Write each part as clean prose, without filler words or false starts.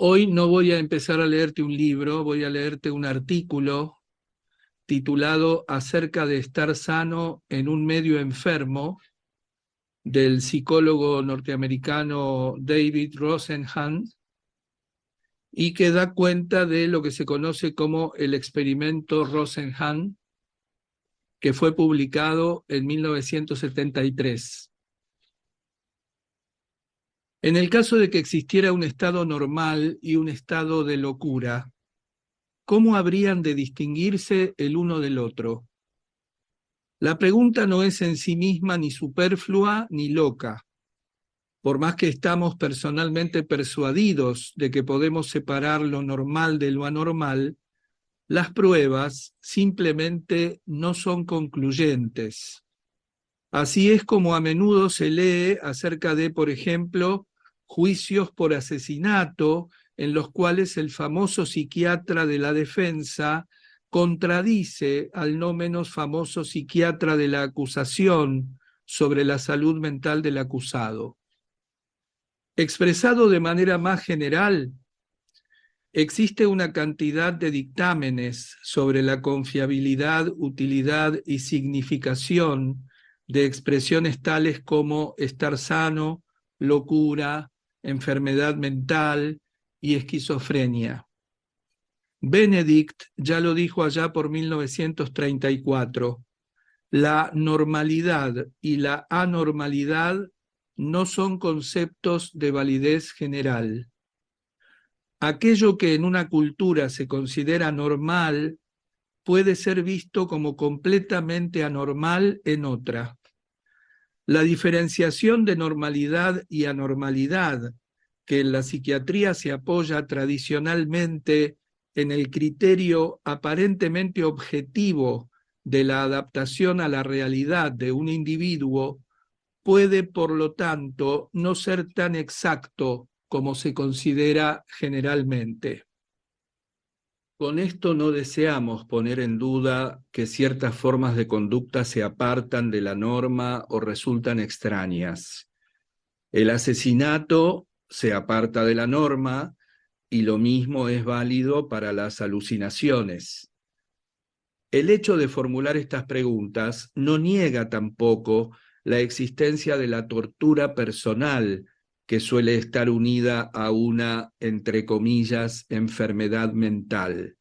Hoy no voy a empezar a leerte un libro, voy a leerte un artículo titulado Acerca de estar sano en un medio enfermo, del psicólogo norteamericano David Rosenhan, y que da cuenta de lo que se conoce como el experimento Rosenhan, que fue publicado en 1973. En el caso de que existiera un estado normal y un estado de locura, ¿cómo habrían de distinguirse el uno del otro? La pregunta no es en sí misma ni superflua ni loca. Por más que estamos personalmente persuadidos de que podemos separar lo normal de lo anormal, las pruebas simplemente no son concluyentes. Así es como a menudo se lee acerca de, por ejemplo, juicios por asesinato en los cuales el famoso psiquiatra de la defensa contradice al no menos famoso psiquiatra de la acusación sobre la salud mental del acusado. Expresado de manera más general, existe una cantidad de dictámenes sobre la confiabilidad, utilidad y significación de expresiones tales como estar sano, locura, enfermedad mental y esquizofrenia. Benedict ya lo dijo allá por 1934, la normalidad y la anormalidad no son conceptos de validez general. Aquello que en una cultura se considera normal puede ser visto como completamente anormal en otra. La diferenciación de normalidad y anormalidad, que en la psiquiatría se apoya tradicionalmente en el criterio aparentemente objetivo de la adaptación a la realidad de un individuo, puede, por lo tanto, no ser tan exacto como se considera generalmente. Con esto no deseamos poner en duda que ciertas formas de conducta se apartan de la norma o resultan extrañas. El asesinato se aparta de la norma y lo mismo es válido para las alucinaciones. El hecho de formular estas preguntas no niega tampoco la existencia de la tortura personal, que suele estar unida a una, entre comillas, enfermedad mental.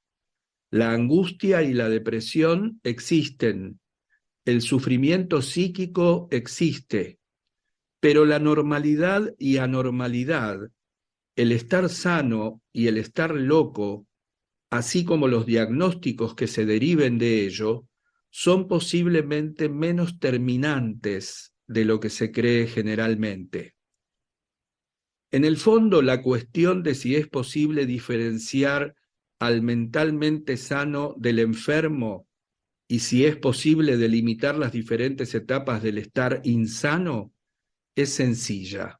La angustia y la depresión existen, el sufrimiento psíquico existe, pero la normalidad y anormalidad, el estar sano y el estar loco, así como los diagnósticos que se deriven de ello, son posiblemente menos terminantes de lo que se cree generalmente. En el fondo, la cuestión de si es posible diferenciar al mentalmente sano del enfermo y si es posible delimitar las diferentes etapas del estar insano es sencilla.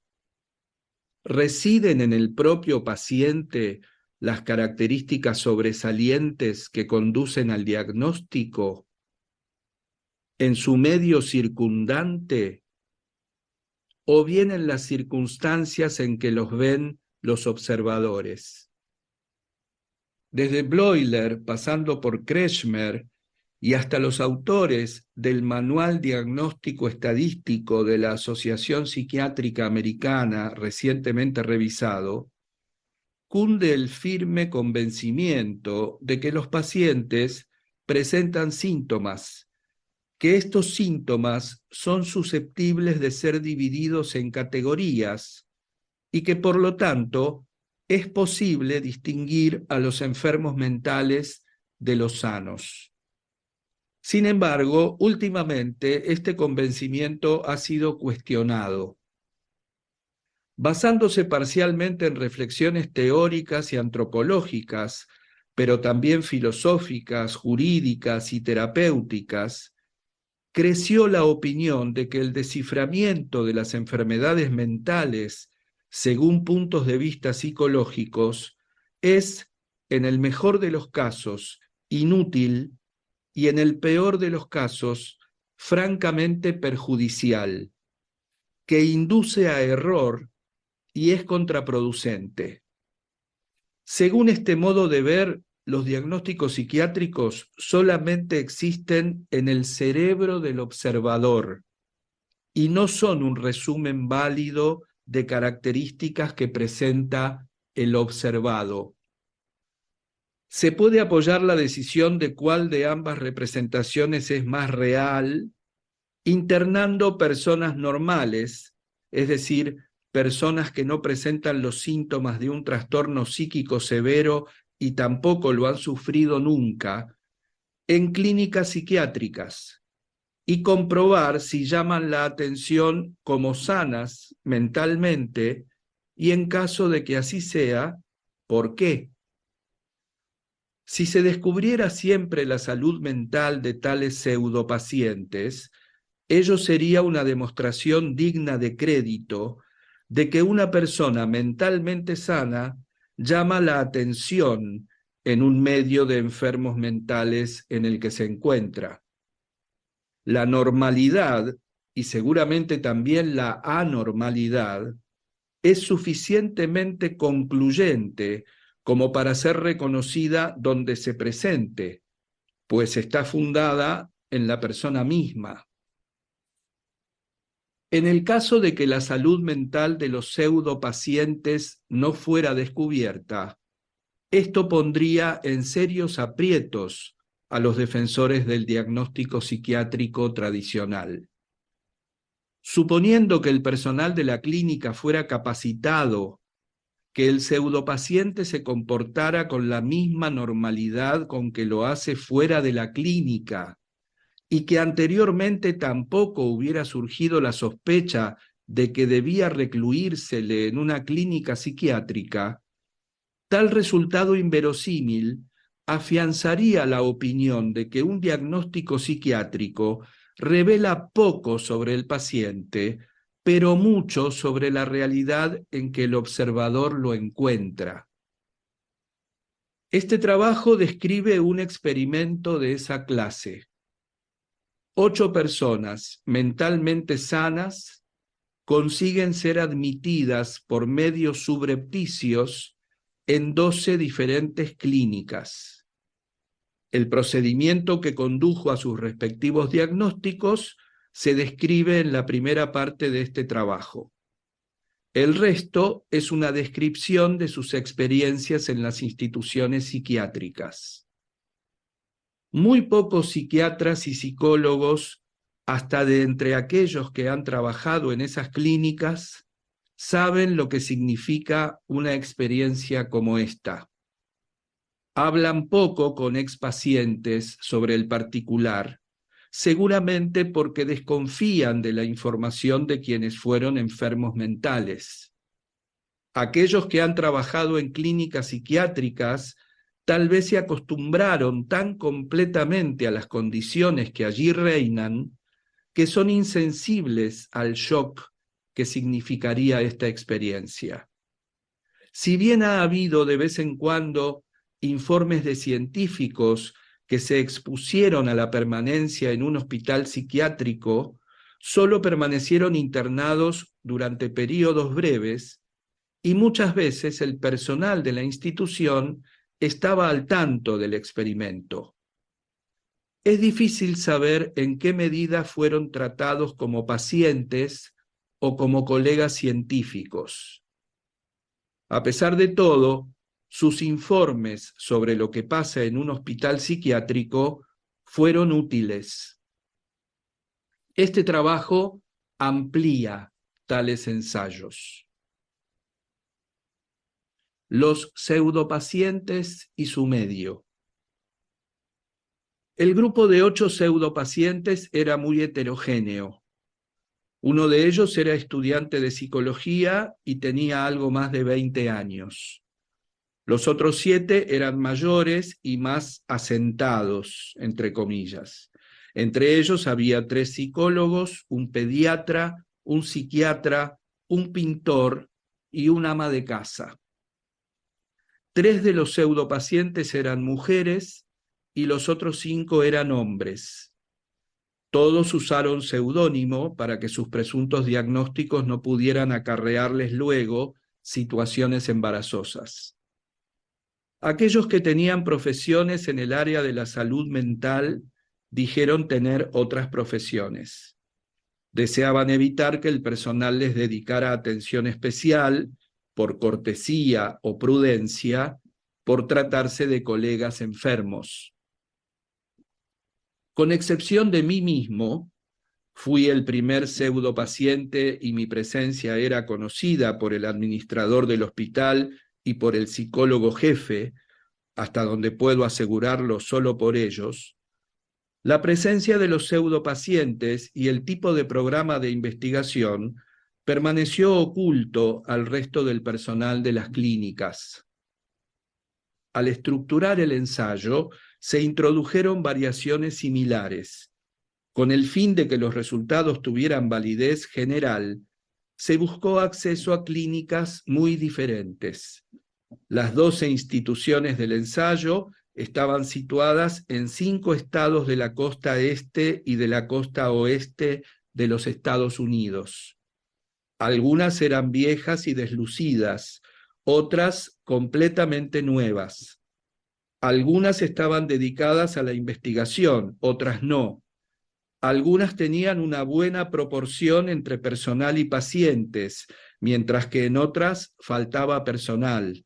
¿Residen en el propio paciente las características sobresalientes que conducen al diagnóstico? ¿En su medio circundante? ¿O bien en las circunstancias en que los ven los observadores? Desde Bloiler, pasando por Kretschmer y hasta los autores del Manual Diagnóstico Estadístico de la Asociación Psiquiátrica Americana, recientemente revisado, cunde el firme convencimiento de que los pacientes presentan síntomas, que estos síntomas son susceptibles de ser divididos en categorías y que por lo tanto es posible distinguir a los enfermos mentales de los sanos. Sin embargo, últimamente este convencimiento ha sido cuestionado. Basándose parcialmente en reflexiones teóricas y antropológicas, pero también filosóficas, jurídicas y terapéuticas, creció la opinión de que el desciframiento de las enfermedades mentales según puntos de vista psicológicos es, en el mejor de los casos, inútil y en el peor de los casos, francamente perjudicial, que induce a error y es contraproducente. Según este modo de ver, los diagnósticos psiquiátricos solamente existen en el cerebro del observador y no son un resumen válido de características que presenta el observado. Se puede apoyar la decisión de cuál de ambas representaciones es más real, internando personas normales, es decir, personas que no presentan los síntomas de un trastorno psíquico severo y tampoco lo han sufrido nunca, en clínicas psiquiátricas y comprobar si llaman la atención como sanas mentalmente y, en caso de que así sea, ¿por qué? Si se descubriera siempre la salud mental de tales pseudopacientes, ello sería una demostración digna de crédito de que una persona mentalmente sana llama la atención en un medio de enfermos mentales en el que se encuentra. La normalidad, y seguramente también la anormalidad, es suficientemente concluyente como para ser reconocida donde se presente, pues está fundada en la persona misma. En el caso de que la salud mental de los pseudopacientes no fuera descubierta, esto pondría en serios aprietos a los defensores del diagnóstico psiquiátrico tradicional. Suponiendo que el personal de la clínica fuera capacitado, que el pseudopaciente se comportara con la misma normalidad con que lo hace fuera de la clínica, y que anteriormente tampoco hubiera surgido la sospecha de que debía recluírsele en una clínica psiquiátrica, tal resultado inverosímil afianzaría la opinión de que un diagnóstico psiquiátrico revela poco sobre el paciente, pero mucho sobre la realidad en que el observador lo encuentra. Este trabajo describe un experimento de esa clase. 8 personas mentalmente sanas consiguen ser admitidas por medios subrepticios en 12 diferentes clínicas. El procedimiento que condujo a sus respectivos diagnósticos se describe en la primera parte de este trabajo. El resto es una descripción de sus experiencias en las instituciones psiquiátricas. Muy pocos psiquiatras y psicólogos, hasta de entre aquellos que han trabajado en esas clínicas, saben lo que significa una experiencia como esta. Hablan poco con expacientes sobre el particular, seguramente porque desconfían de la información de quienes fueron enfermos mentales. Aquellos que han trabajado en clínicas psiquiátricas tal vez se acostumbraron tan completamente a las condiciones que allí reinan que son insensibles al shock que significaría esta experiencia. Si bien ha habido de vez en cuando informes de científicos que se expusieron a la permanencia en un hospital psiquiátrico, solo permanecieron internados durante periodos breves y muchas veces el personal de la institución estaba al tanto del experimento. Es difícil saber en qué medida fueron tratados como pacientes o como colegas científicos. A pesar de todo, sus informes sobre lo que pasa en un hospital psiquiátrico fueron útiles. Este trabajo amplía tales ensayos. Los pseudopacientes y su medio. El grupo de 8 pseudopacientes era muy heterogéneo. Uno de ellos era estudiante de psicología y tenía algo más de 20 años. Los otros 7 eran mayores y más asentados, entre comillas. Entre ellos había 3 psicólogos, un pediatra, un psiquiatra, un pintor y un ama de casa. 3 de los pseudopacientes eran mujeres y los otros 5 eran hombres. Todos usaron seudónimo para que sus presuntos diagnósticos no pudieran acarrearles luego situaciones embarazosas. Aquellos que tenían profesiones en el área de la salud mental dijeron tener otras profesiones. Deseaban evitar que el personal les dedicara atención especial, por cortesía o prudencia, por tratarse de colegas enfermos. Con excepción de mí mismo, fui el primer pseudopaciente y mi presencia era conocida por el administrador del hospital y por el psicólogo jefe, hasta donde puedo asegurarlo solo por ellos. La presencia de los pseudopacientes y el tipo de programa de investigación permaneció oculto al resto del personal de las clínicas. Al estructurar el ensayo, se introdujeron variaciones similares. Con el fin de que los resultados tuvieran validez general, se buscó acceso a clínicas muy diferentes. Las 12 instituciones del ensayo estaban situadas en 5 estados de la costa este y de la costa oeste de los Estados Unidos. Algunas eran viejas y deslucidas, otras completamente nuevas. Algunas estaban dedicadas a la investigación, otras no. Algunas tenían una buena proporción entre personal y pacientes, mientras que en otras faltaba personal.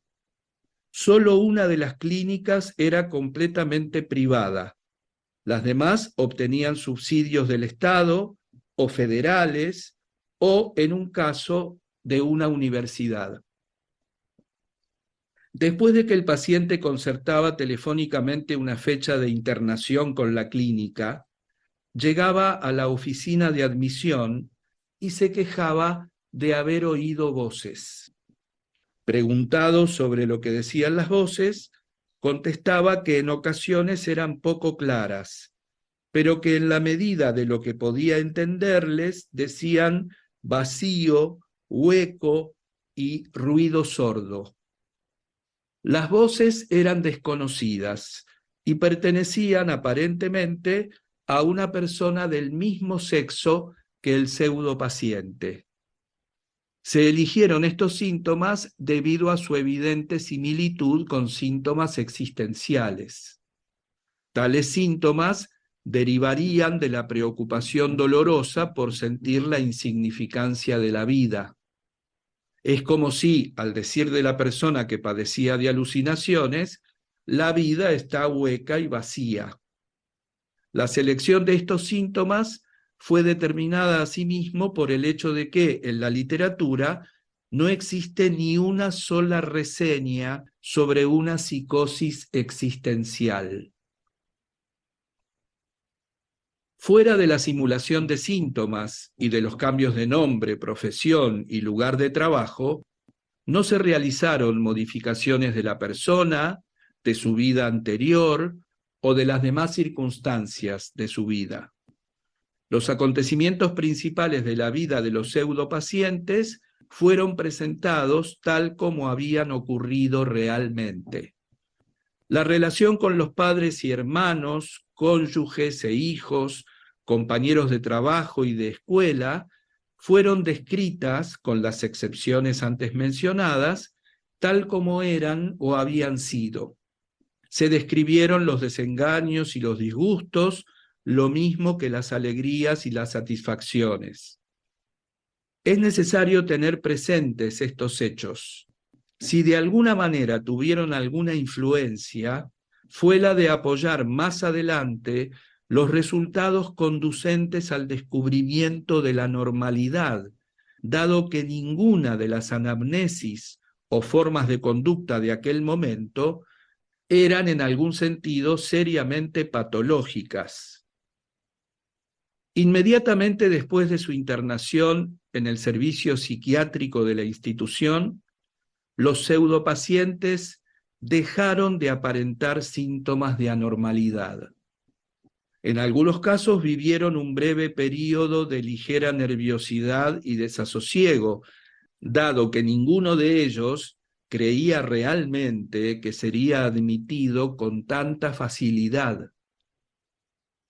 Solo una de las clínicas era completamente privada. Las demás obtenían subsidios del Estado o federales o, en un caso, de una universidad. Después de que el paciente concertaba telefónicamente una fecha de internación con la clínica, llegaba a la oficina de admisión y se quejaba de haber oído voces. Preguntado sobre lo que decían las voces, contestaba que en ocasiones eran poco claras, pero que en la medida de lo que podía entenderles decían vacío, hueco y ruido sordo. Las voces eran desconocidas y pertenecían aparentemente a una persona del mismo sexo que el pseudopaciente. Se eligieron estos síntomas debido a su evidente similitud con síntomas existenciales. Tales síntomas derivarían de la preocupación dolorosa por sentir la insignificancia de la vida. Es como si, al decir de la persona que padecía de alucinaciones, la vida está hueca y vacía. La selección de estos síntomas fue determinada asimismo por el hecho de que en la literatura no existe ni una sola reseña sobre una psicosis existencial. Fuera de la simulación de síntomas y de los cambios de nombre, profesión y lugar de trabajo, no se realizaron modificaciones de la persona, de su vida anterior o de las demás circunstancias de su vida. Los acontecimientos principales de la vida de los pseudopacientes fueron presentados tal como habían ocurrido realmente. La relación con los padres y hermanos, cónyuges e hijos, compañeros de trabajo y de escuela, fueron descritas, con las excepciones antes mencionadas, tal como eran o habían sido. Se describieron los desengaños y los disgustos, lo mismo que las alegrías y las satisfacciones. Es necesario tener presentes estos hechos. Si de alguna manera tuvieron alguna influencia, fue la de apoyar más adelante los resultados conducentes al descubrimiento de la normalidad, dado que ninguna de las anamnesis o formas de conducta de aquel momento eran en algún sentido seriamente patológicas. Inmediatamente después de su internación en el servicio psiquiátrico de la institución, los pseudopacientes dejaron de aparentar síntomas de anormalidad. En algunos casos vivieron un breve período de ligera nerviosidad y desasosiego, dado que ninguno de ellos creía realmente que sería admitido con tanta facilidad.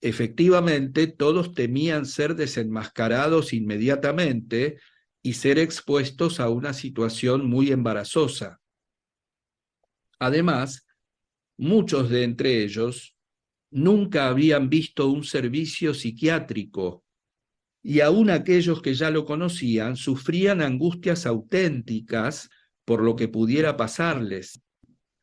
Efectivamente, todos temían ser desenmascarados inmediatamente y ser expuestos a una situación muy embarazosa. Además, Muchos de entre ellos nunca habían visto un servicio psiquiátrico, y aún aquellos que ya lo conocían sufrían angustias auténticas por lo que pudiera pasarles.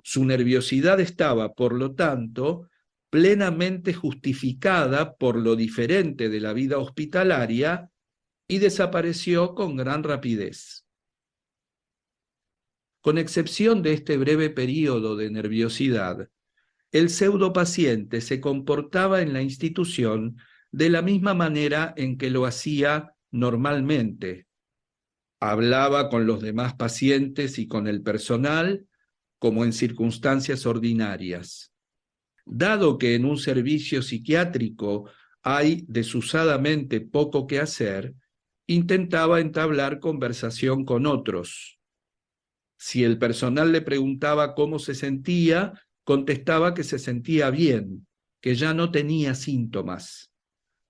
Su nerviosidad estaba, por lo tanto, plenamente justificada por lo diferente de la vida hospitalaria y desapareció con gran rapidez. Con excepción de este breve período de nerviosidad, el pseudopaciente se comportaba en la institución de la misma manera en que lo hacía normalmente. Hablaba con los demás pacientes y con el personal como en circunstancias ordinarias. Dado que en un servicio psiquiátrico hay desusadamente poco que hacer, intentaba entablar conversación con otros. Si el personal le preguntaba cómo se sentía, contestaba que se sentía bien, que ya no tenía síntomas.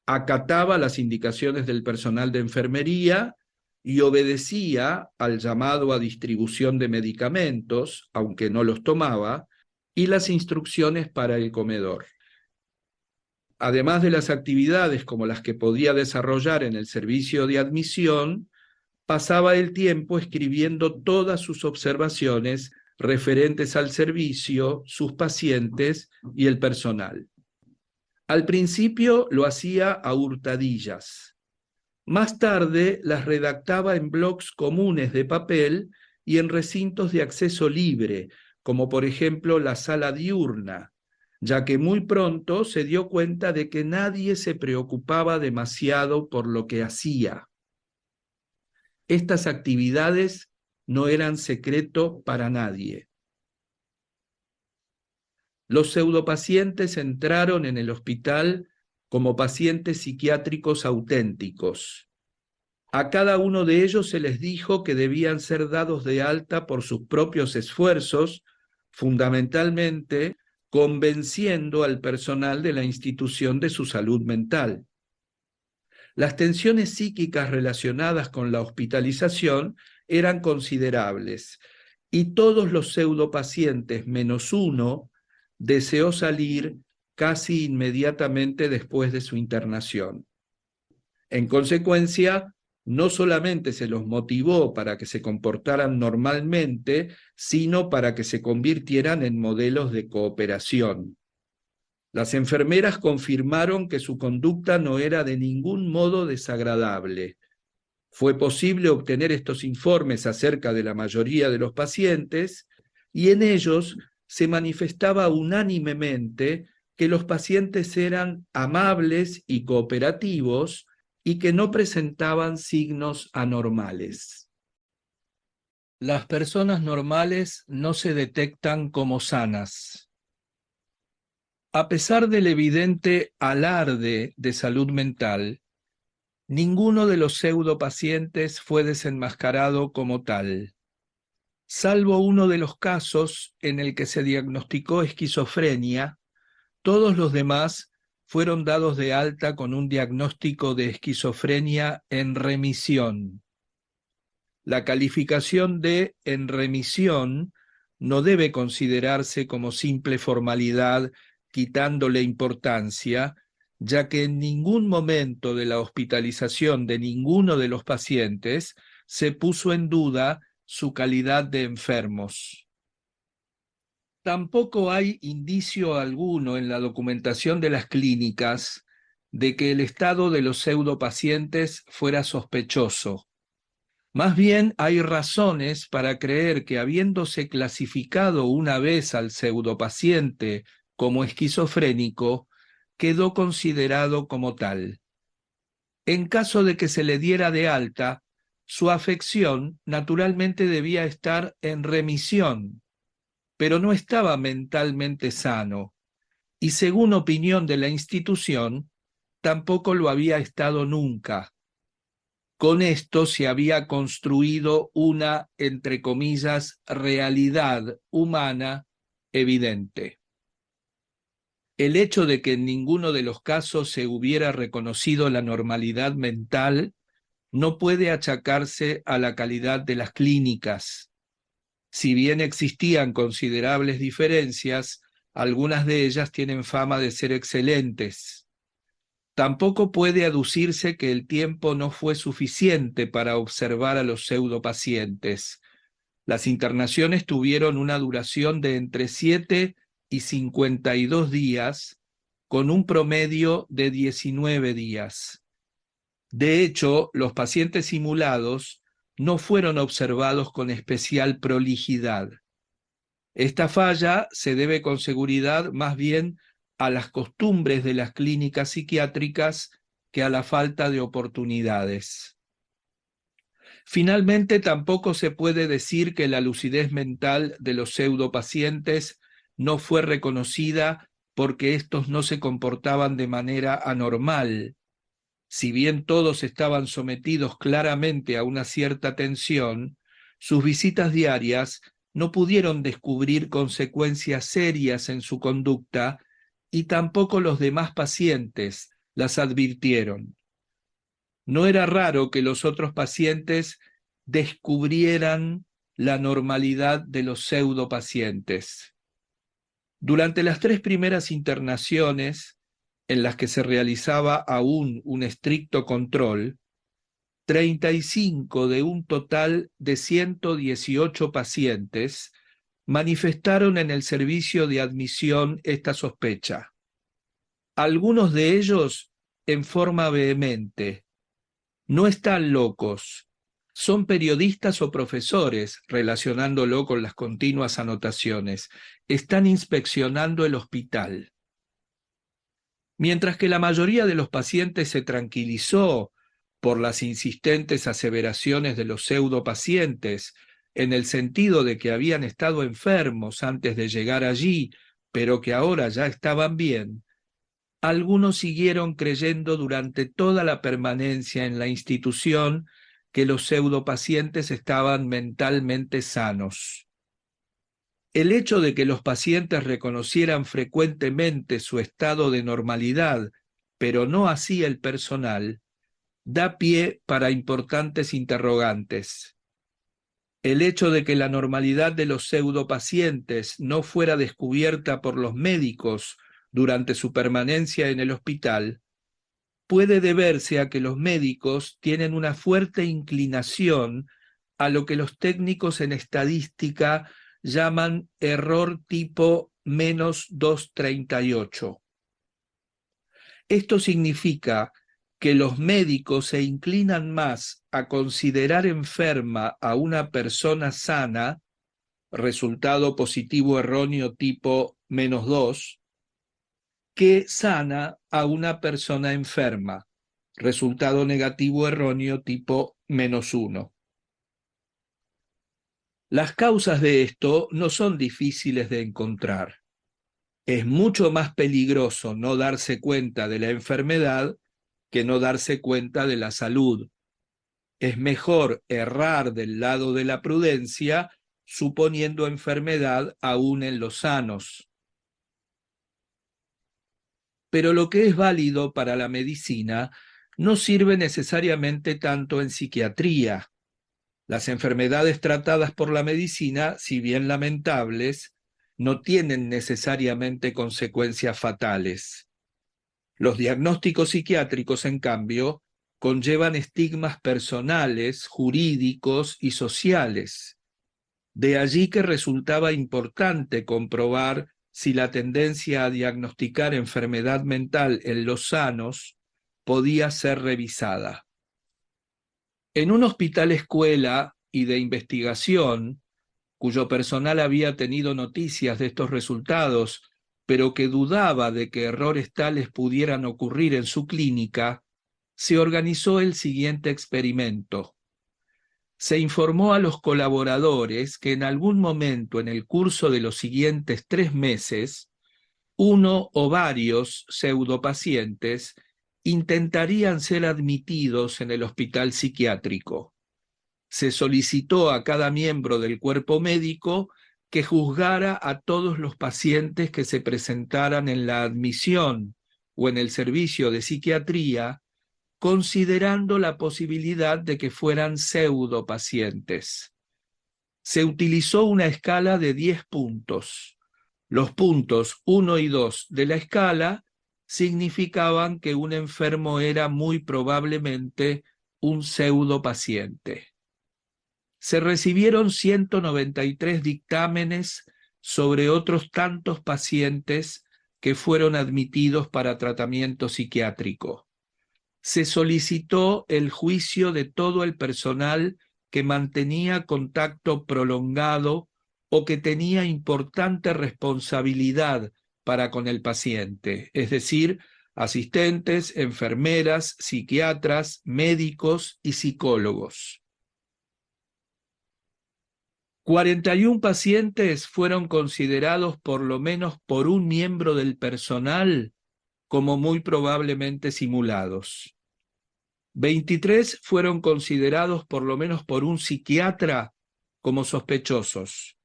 Acataba las indicaciones del personal de enfermería y obedecía al llamado a distribución de medicamentos, aunque no los tomaba, y las instrucciones para el comedor. Además de las actividades como las que podía desarrollar en el servicio de admisión, pasaba el tiempo escribiendo todas sus observaciones referentes al servicio, sus pacientes y el personal. Al principio lo hacía a hurtadillas. Más tarde las redactaba en blocs comunes de papel y en recintos de acceso libre, como por ejemplo la sala diurna, ya que muy pronto se dio cuenta de que nadie se preocupaba demasiado por lo que hacía. Estas actividades no eran secreto para nadie. Los pseudopacientes entraron en el hospital como pacientes psiquiátricos auténticos. A cada uno de ellos se les dijo que debían ser dados de alta por sus propios esfuerzos, fundamentalmente convenciendo al personal de la institución de su salud mental. Las tensiones psíquicas relacionadas con la hospitalización eran considerables y todos los pseudopacientes menos uno deseó salir casi inmediatamente después de su internación. En consecuencia, no solamente se los motivó para que se comportaran normalmente, sino para que se convirtieran en modelos de cooperación. Las enfermeras confirmaron que su conducta no era de ningún modo desagradable. Fue posible obtener estos informes acerca de la mayoría de los pacientes y en ellos se manifestaba unánimemente que los pacientes eran amables y cooperativos y que no presentaban signos anormales. Las personas normales no se detectan como sanas. A pesar del evidente alarde de salud mental, ninguno de los pseudopacientes fue desenmascarado como tal, salvo uno de los casos en el que se diagnosticó esquizofrenia. Todos los demás fueron dados de alta con un diagnóstico de esquizofrenia en remisión. La calificación de en remisión no debe considerarse como simple formalidad quitándole importancia, ya que en ningún momento de la hospitalización de ninguno de los pacientes se puso en duda su calidad de enfermos. Tampoco hay indicio alguno en la documentación de las clínicas de que el estado de los pseudopacientes fuera sospechoso. Más bien hay razones para creer que, habiéndose clasificado una vez al pseudopaciente como esquizofrénico, quedó considerado como tal. En caso de que se le diera de alta, su afección naturalmente debía estar en remisión, pero no estaba mentalmente sano, y según opinión de la institución, tampoco lo había estado nunca. Con esto se había construido una, entre comillas, realidad humana evidente. El hecho de que en ninguno de los casos se hubiera reconocido la normalidad mental no puede achacarse a la calidad de las clínicas. Si bien existían considerables diferencias Algunas de ellas tienen fama de ser excelentes. Tampoco puede aducirse que el tiempo no fue suficiente para observar a los pseudopacientes. Las internaciones tuvieron una duración de entre 7 y 52 días, con un promedio de 19 días. De hecho, los pacientes simulados no fueron observados con especial prolijidad. Esta falla se debe con seguridad más bien a las costumbres de las clínicas psiquiátricas que a la falta de oportunidades. Finalmente, tampoco se puede decir que la lucidez mental de los pseudopacientes no fue reconocida porque estos no se comportaban de manera anormal. Si bien todos estaban sometidos claramente a una cierta tensión, sus visitas diarias no pudieron descubrir consecuencias serias en su conducta y tampoco los demás pacientes las advirtieron. No era raro que los otros pacientes descubrieran la normalidad de los pseudopacientes. Durante las 3 primeras internaciones, en las que se realizaba aún un estricto control, 35 de un total de 118 pacientes manifestaron en el servicio de admisión esta sospecha. Algunos de ellos en forma vehemente: no están locos, son periodistas o profesores, relacionándolo con las continuas anotaciones, están inspeccionando el hospital. Mientras que la mayoría de los pacientes se tranquilizó por las insistentes aseveraciones de los pseudopacientes, en el sentido de que habían estado enfermos antes de llegar allí, pero que ahora ya estaban bien, algunos siguieron creyendo durante toda la permanencia en la institución que los pseudopacientes estaban mentalmente sanos. El hecho de que los pacientes reconocieran frecuentemente su estado de normalidad, pero no así el personal, da pie para importantes interrogantes. El hecho de que la normalidad de los pseudopacientes no fuera descubierta por los médicos durante su permanencia en el hospital puede deberse a que los médicos tienen una fuerte inclinación a lo que los técnicos en estadística llaman error tipo -238. Esto significa que los médicos se inclinan más a considerar enferma a una persona sana, resultado positivo erróneo tipo -2, que sana a una persona enferma, resultado negativo erróneo tipo -1. Las causas de esto no son difíciles de encontrar. Es mucho más peligroso no darse cuenta de la enfermedad que no darse cuenta de la salud. Es mejor errar del lado de la prudencia suponiendo enfermedad aún en los sanos. Pero lo que es válido para la medicina no sirve necesariamente tanto en psiquiatría. Las enfermedades tratadas por la medicina, si bien lamentables, no tienen necesariamente consecuencias fatales. Los diagnósticos psiquiátricos, en cambio, conllevan estigmas personales, jurídicos y sociales. De allí que resultaba importante comprobar si la tendencia a diagnosticar enfermedad mental en los sanos podía ser revisada. En un hospital escuela y de investigación, cuyo personal había tenido noticias de estos resultados, pero que dudaba de que errores tales pudieran ocurrir en su clínica, se organizó el siguiente experimento. Se informó a los colaboradores que en algún momento en el curso de los siguientes 3 meses, uno o varios pseudopacientes intentarían ser admitidos en el hospital psiquiátrico. Se solicitó a cada miembro del cuerpo médico que juzgara a todos los pacientes que se presentaran en la admisión o en el servicio de psiquiatría, considerando la posibilidad de que fueran pseudopacientes. Se utilizó una escala de 10 puntos. Los puntos 1 y 2 de la escala significaban que un enfermo era muy probablemente un pseudopaciente. Se recibieron 193 dictámenes sobre otros tantos pacientes que fueron admitidos para tratamiento psiquiátrico. Se solicitó el juicio de todo el personal que mantenía contacto prolongado o que tenía importante responsabilidad para con el paciente, es decir, asistentes, enfermeras, psiquiatras, médicos y psicólogos. 41 pacientes fueron considerados por lo menos por un miembro del personal como muy probablemente simulados. 23 fueron considerados por lo menos por un psiquiatra como sospechosos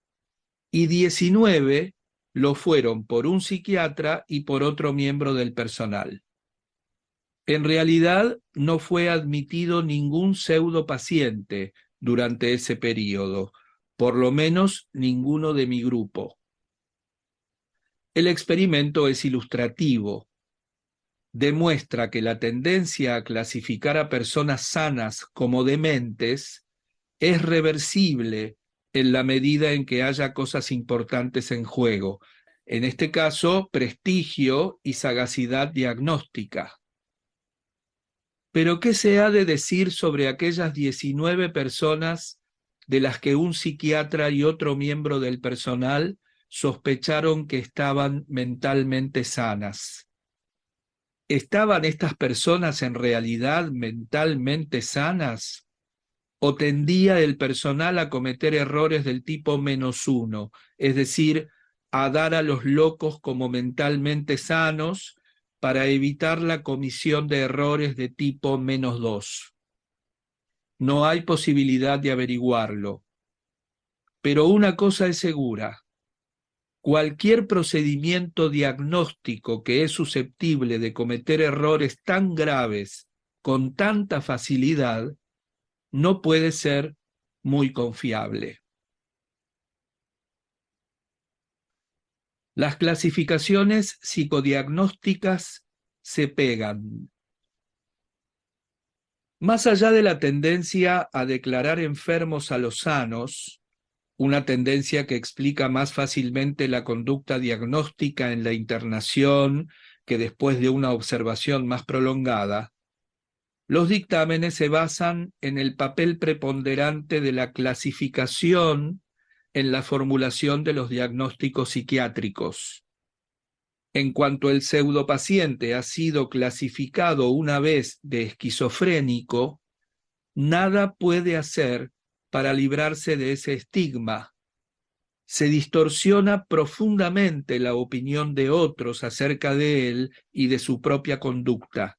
y 19 lo fueron por un psiquiatra y por otro miembro del personal. En realidad no fue admitido ningún pseudopaciente durante ese periodo, por lo menos ninguno de mi grupo. El experimento es ilustrativo. Demuestra que la tendencia a clasificar a personas sanas como dementes es reversible en la medida en que haya cosas importantes en juego, en este caso, prestigio y sagacidad diagnóstica. Pero ¿qué se ha de decir sobre aquellas 19 personas de las que un psiquiatra y otro miembro del personal sospecharon que estaban mentalmente sanas? ¿Estaban estas personas en realidad mentalmente sanas? ¿O tendía el personal a cometer errores del tipo -1, es decir, a dar a los locos como mentalmente sanos para evitar la comisión de errores de tipo -2? No hay posibilidad de averiguarlo. Pero una cosa es segura: cualquier procedimiento diagnóstico que es susceptible de cometer errores tan graves con tanta facilidad no puede ser muy confiable. Las clasificaciones psicodiagnósticas se pegan. Más allá de la tendencia a declarar enfermos a los sanos, una tendencia que explica más fácilmente la conducta diagnóstica en la internación que después de una observación más prolongada, los dictámenes se basan en el papel preponderante de la clasificación en la formulación de los diagnósticos psiquiátricos. En cuanto el pseudopaciente ha sido clasificado una vez de esquizofrénico, nada puede hacer para librarse de ese estigma. Se distorsiona profundamente la opinión de otros acerca de él y de su propia conducta.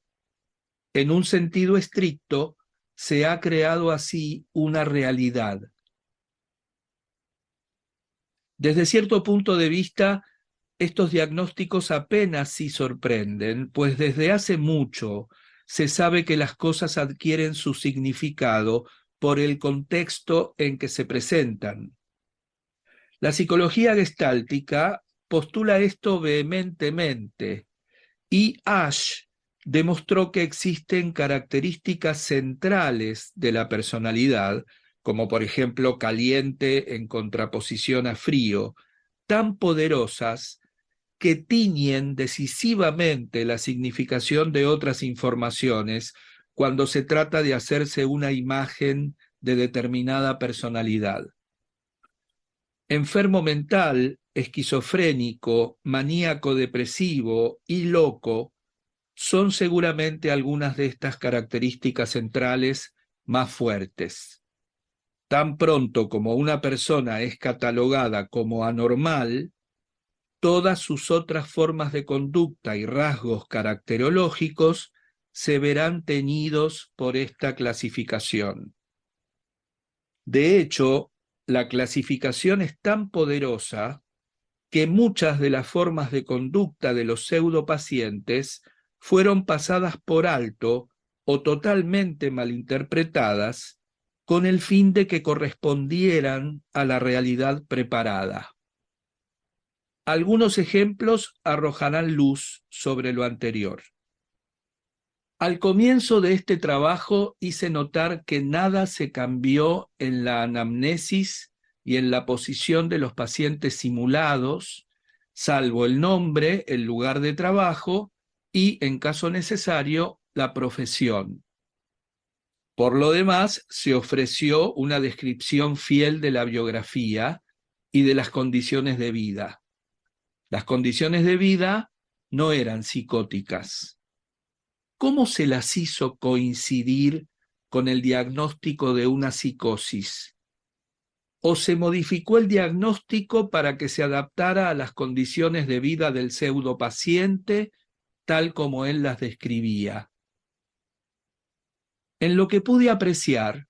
En un sentido estricto, se ha creado así una realidad. Desde cierto punto de vista, estos diagnósticos apenas sí sorprenden, pues desde hace mucho se sabe que las cosas adquieren su significado por el contexto en que se presentan. La psicología gestáltica postula esto vehementemente y Ash demostró que existen características centrales de la personalidad, como por ejemplo caliente en contraposición a frío, tan poderosas que tiñen decisivamente la significación de otras informaciones cuando se trata de hacerse una imagen de determinada personalidad. Enfermo mental, esquizofrénico, maníaco depresivo y loco son seguramente algunas de estas características centrales más fuertes. Tan pronto como una persona es catalogada como anormal, todas sus otras formas de conducta y rasgos caracterológicos se verán teñidos por esta clasificación. De hecho, la clasificación es tan poderosa que muchas de las formas de conducta de los pseudopacientes fueron pasadas por alto o totalmente malinterpretadas con el fin de que correspondieran a la realidad preparada. Algunos ejemplos arrojarán luz sobre lo anterior. Al comienzo de este trabajo hice notar que nada se cambió en la anamnesis y en la posición de los pacientes simulados, salvo el nombre, el lugar de trabajo y, en caso necesario, la profesión. Por lo demás, se ofreció una descripción fiel de la biografía y de las condiciones de vida. Las condiciones de vida no eran psicóticas. ¿Cómo se las hizo coincidir con el diagnóstico de una psicosis? ¿O se modificó el diagnóstico para que se adaptara a las condiciones de vida del pseudopaciente, tal como él las describía? En lo que pude apreciar,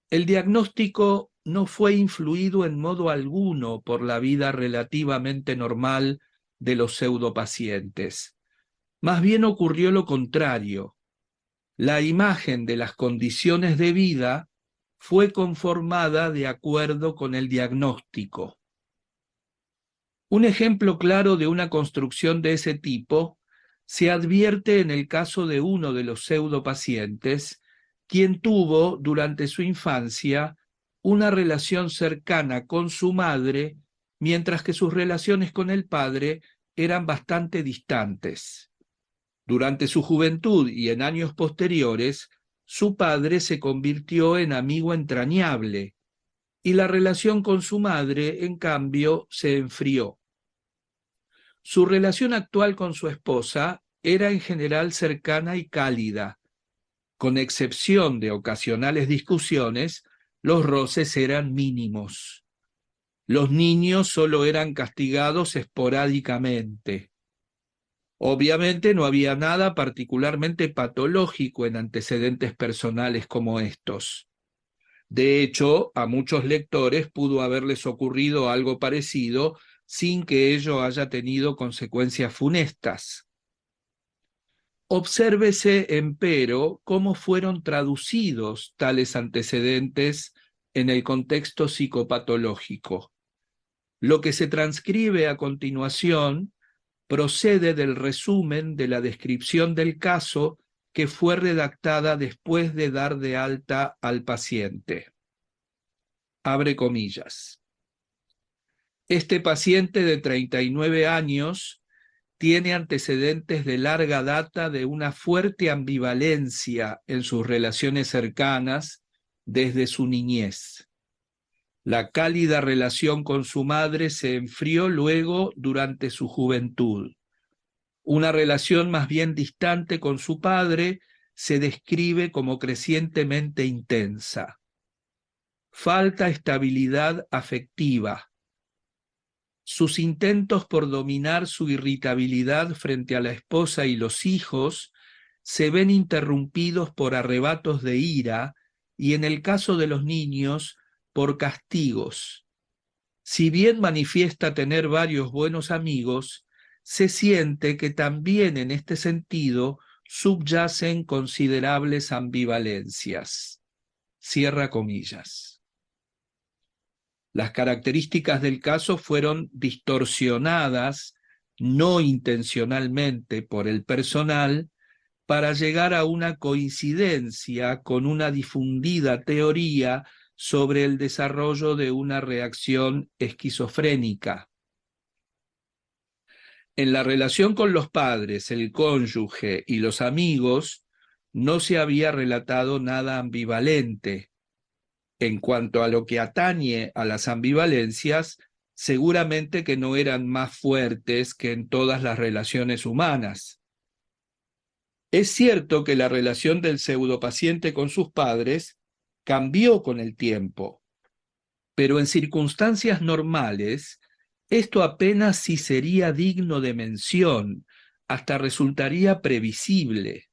el diagnóstico no fue influido en modo alguno por la vida relativamente normal de los pseudopacientes. Más bien ocurrió lo contrario. La imagen de las condiciones de vida fue conformada de acuerdo con el diagnóstico. Un ejemplo claro de una construcción de ese tipo se advierte en el caso de uno de los pseudopacientes, quien tuvo durante su infancia una relación cercana con su madre, mientras que sus relaciones con el padre eran bastante distantes. Durante su juventud y en años posteriores, su padre se convirtió en amigo entrañable, y la relación con su madre, en cambio, se enfrió. Su relación actual con su esposa era en general cercana y cálida. Con excepción de ocasionales discusiones, los roces eran mínimos. Los niños solo eran castigados esporádicamente. Obviamente no había nada particularmente patológico en antecedentes personales como estos. De hecho, a muchos lectores pudo haberles ocurrido algo parecido sin que ello haya tenido consecuencias funestas. Obsérvese, empero, cómo fueron traducidos tales antecedentes en el contexto psicopatológico. Lo que se transcribe a continuación procede del resumen de la descripción del caso que fue redactada después de dar de alta al paciente. Abre comillas. Este paciente de 39 años tiene antecedentes de larga data de una fuerte ambivalencia en sus relaciones cercanas desde su niñez. La cálida relación con su madre se enfrió luego durante su juventud. Una relación más bien distante con su padre se describe como crecientemente intensa. Falta estabilidad afectiva. Sus intentos por dominar su irritabilidad frente a la esposa y los hijos se ven interrumpidos por arrebatos de ira y, en el caso de los niños, por castigos. Si bien manifiesta tener varios buenos amigos, se siente que también en este sentido subyacen considerables ambivalencias. Cierra comillas. Las características del caso fueron distorsionadas, no intencionalmente por el personal, para llegar a una coincidencia con una difundida teoría sobre el desarrollo de una reacción esquizofrénica. En la relación con los padres, el cónyuge y los amigos, no se había relatado nada ambivalente. En cuanto a lo que atañe a las ambivalencias, seguramente que no eran más fuertes que en todas las relaciones humanas. Es cierto que la relación del pseudopaciente con sus padres cambió con el tiempo, pero en circunstancias normales, esto apenas si sería digno de mención, hasta resultaría previsible.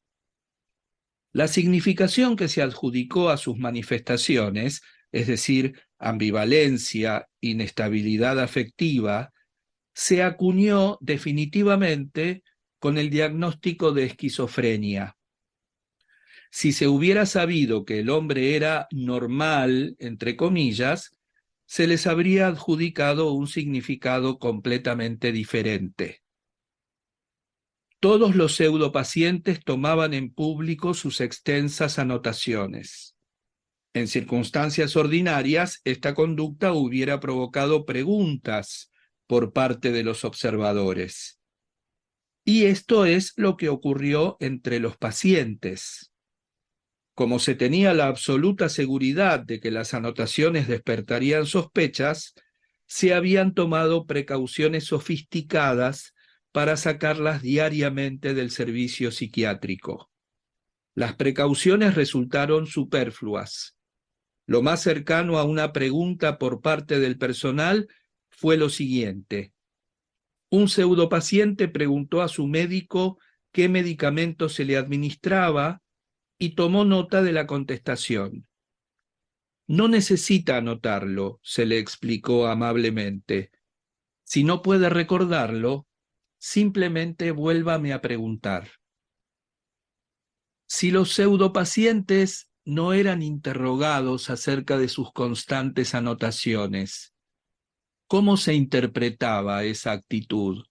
La significación que se adjudicó a sus manifestaciones, es decir, ambivalencia, inestabilidad afectiva, se acuñó definitivamente con el diagnóstico de esquizofrenia. Si se hubiera sabido que el hombre era normal, entre comillas, se les habría adjudicado un significado completamente diferente. Todos los pseudopacientes tomaban en público sus extensas anotaciones. En circunstancias ordinarias, esta conducta hubiera provocado preguntas por parte de los observadores. Y esto es lo que ocurrió entre los pacientes. Como se tenía la absoluta seguridad de que las anotaciones despertarían sospechas, se habían tomado precauciones sofisticadas para sacarlas diariamente del servicio psiquiátrico. Las precauciones resultaron superfluas. Lo más cercano a una pregunta por parte del personal fue lo siguiente. Un pseudopaciente preguntó a su médico qué medicamento se le administraba y tomó nota de la contestación. No necesita anotarlo, se le explicó amablemente. Si no puede recordarlo, simplemente vuélvame a preguntar. Si los pseudopacientes no eran interrogados acerca de sus constantes anotaciones, ¿cómo se interpretaba esa actitud?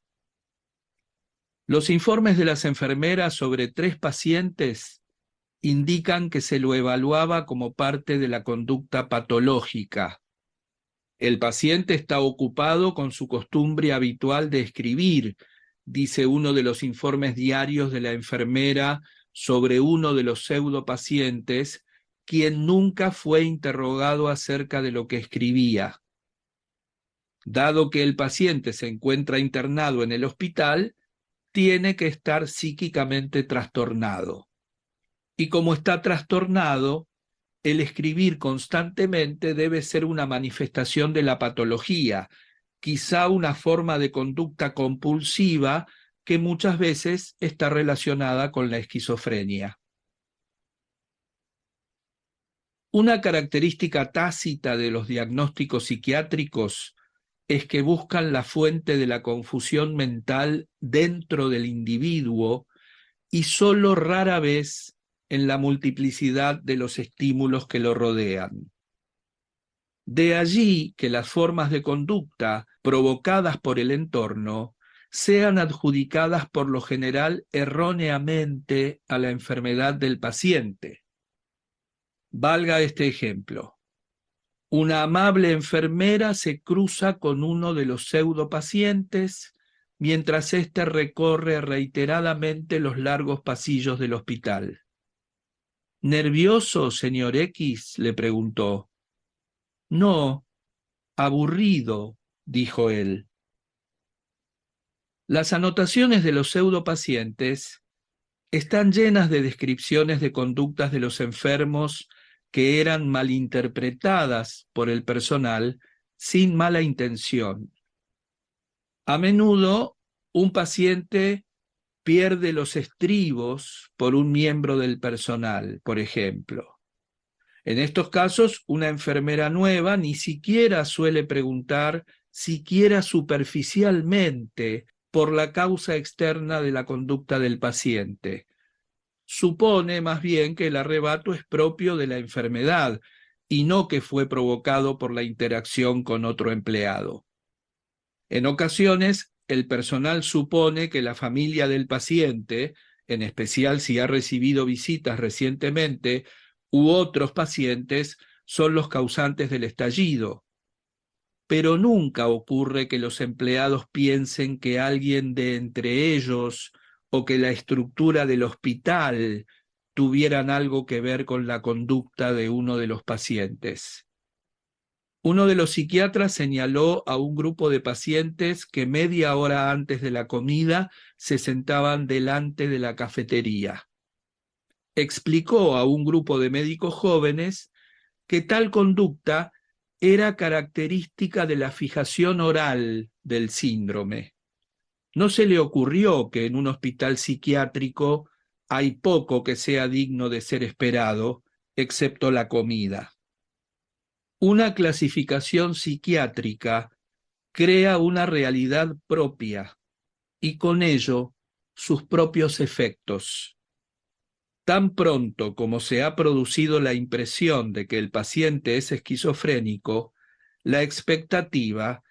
Los informes de las enfermeras sobre 3 pacientes indican que se lo evaluaba como parte de la conducta patológica. El paciente está ocupado con su costumbre habitual de escribir, dice uno de los informes diarios de la enfermera sobre uno de los pseudopacientes, quien nunca fue interrogado acerca de lo que escribía. Dado que el paciente se encuentra internado en el hospital, tiene que estar psíquicamente trastornado. Y como está trastornado, el escribir constantemente debe ser una manifestación de la patología, quizá una forma de conducta compulsiva que muchas veces está relacionada con la esquizofrenia. Una característica tácita de los diagnósticos psiquiátricos es que buscan la fuente de la confusión mental dentro del individuo y solo rara vez en la multiplicidad de los estímulos que lo rodean. De allí que las formas de conducta provocadas por el entorno sean adjudicadas por lo general erróneamente a la enfermedad del paciente. Valga este ejemplo. Una amable enfermera se cruza con uno de los pseudopacientes mientras éste recorre reiteradamente los largos pasillos del hospital. ¿Nervioso, señor X?, le preguntó. No, aburrido, dijo él. Las anotaciones de los pseudopacientes están llenas de descripciones de conductas de los enfermos que eran malinterpretadas por el personal sin mala intención. A menudo, un paciente pierde los estribos por un miembro del personal, por ejemplo. En estos casos, una enfermera nueva ni siquiera suele preguntar, siquiera superficialmente, por la causa externa de la conducta del paciente. Supone más bien que el arrebato es propio de la enfermedad y no que fue provocado por la interacción con otro empleado. En ocasiones, el personal supone que la familia del paciente, en especial si ha recibido visitas recientemente, u otros pacientes, son los causantes del estallido. Pero nunca ocurre que los empleados piensen que alguien de entre ellos o que la estructura del hospital tuvieran algo que ver con la conducta de uno de los pacientes. Uno de los psiquiatras señaló a un grupo de pacientes que media hora antes de la comida se sentaban delante de la cafetería. Explicó a un grupo de médicos jóvenes que tal conducta era característica de la fijación oral del síndrome. No se le ocurrió que en un hospital psiquiátrico hay poco que sea digno de ser esperado, excepto la comida. Una clasificación psiquiátrica crea una realidad propia y con ello sus propios efectos. Tan pronto como se ha producido la impresión de que el paciente es esquizofrénico, La expectativa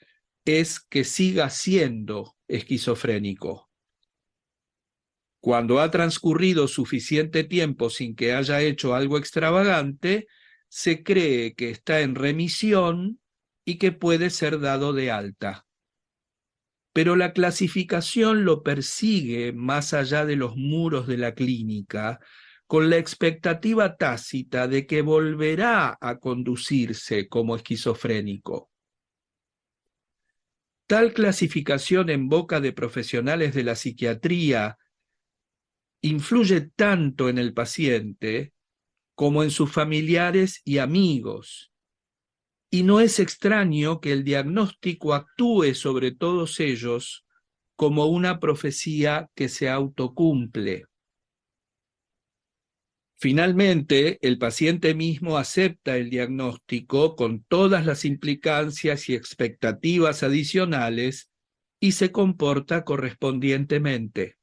es que siga siendo esquizofrénico. Cuando ha transcurrido suficiente tiempo sin que haya hecho algo extravagante, se cree que está en remisión y que puede ser dado de alta. Pero la clasificación lo persigue más allá de los muros de la clínica, con la expectativa tácita de que volverá a conducirse como esquizofrénico. Tal clasificación en boca de profesionales de la psiquiatría influye tanto en el paciente como en sus familiares y amigos, y no es extraño que el diagnóstico actúe sobre todos ellos como una profecía que se autocumple. Finalmente, el paciente mismo acepta el diagnóstico con todas las implicancias y expectativas adicionales y se comporta correspondientemente.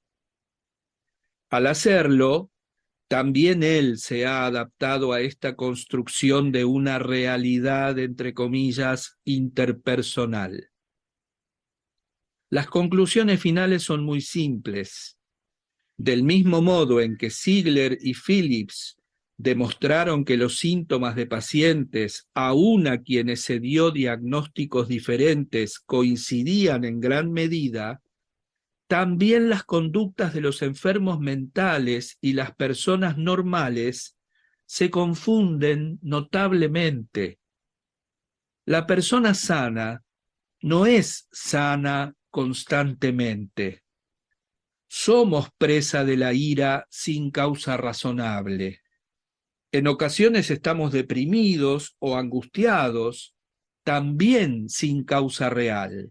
Al hacerlo, también él se ha adaptado a esta construcción de una realidad, entre comillas, interpersonal. Las conclusiones finales son muy simples. Del mismo modo en que Ziegler y Phillips demostraron que los síntomas de pacientes, aun a quienes se dio diagnósticos diferentes, coincidían en gran medida, también las conductas de los enfermos mentales y las personas normales se confunden notablemente. La persona sana no es sana constantemente. Somos presa de la ira sin causa razonable. En ocasiones estamos deprimidos o angustiados, también sin causa real.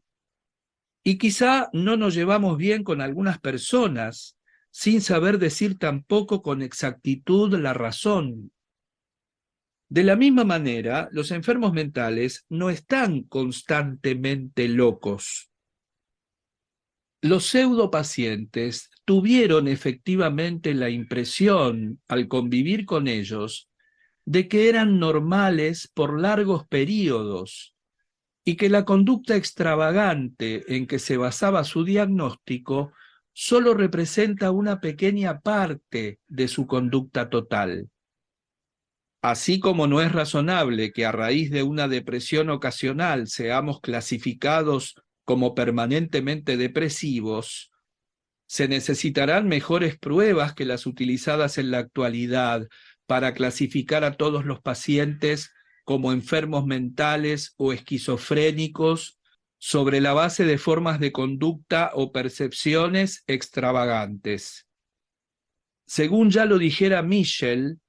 Y quizá no nos llevamos bien con algunas personas, sin saber decir tampoco con exactitud la razón. De la misma manera, los enfermos mentales no están constantemente locos. Los pseudopacientes tuvieron efectivamente la impresión, al convivir con ellos, de que eran normales por largos períodos y que la conducta extravagante en que se basaba su diagnóstico solo representa una pequeña parte de su conducta total. Así como no es razonable que a raíz de una depresión ocasional seamos clasificados como permanentemente depresivos, se necesitarán mejores pruebas que las utilizadas en la actualidad para clasificar a todos los pacientes como enfermos mentales o esquizofrénicos sobre la base de formas de conducta o percepciones extravagantes. Según ya lo dijera Michel,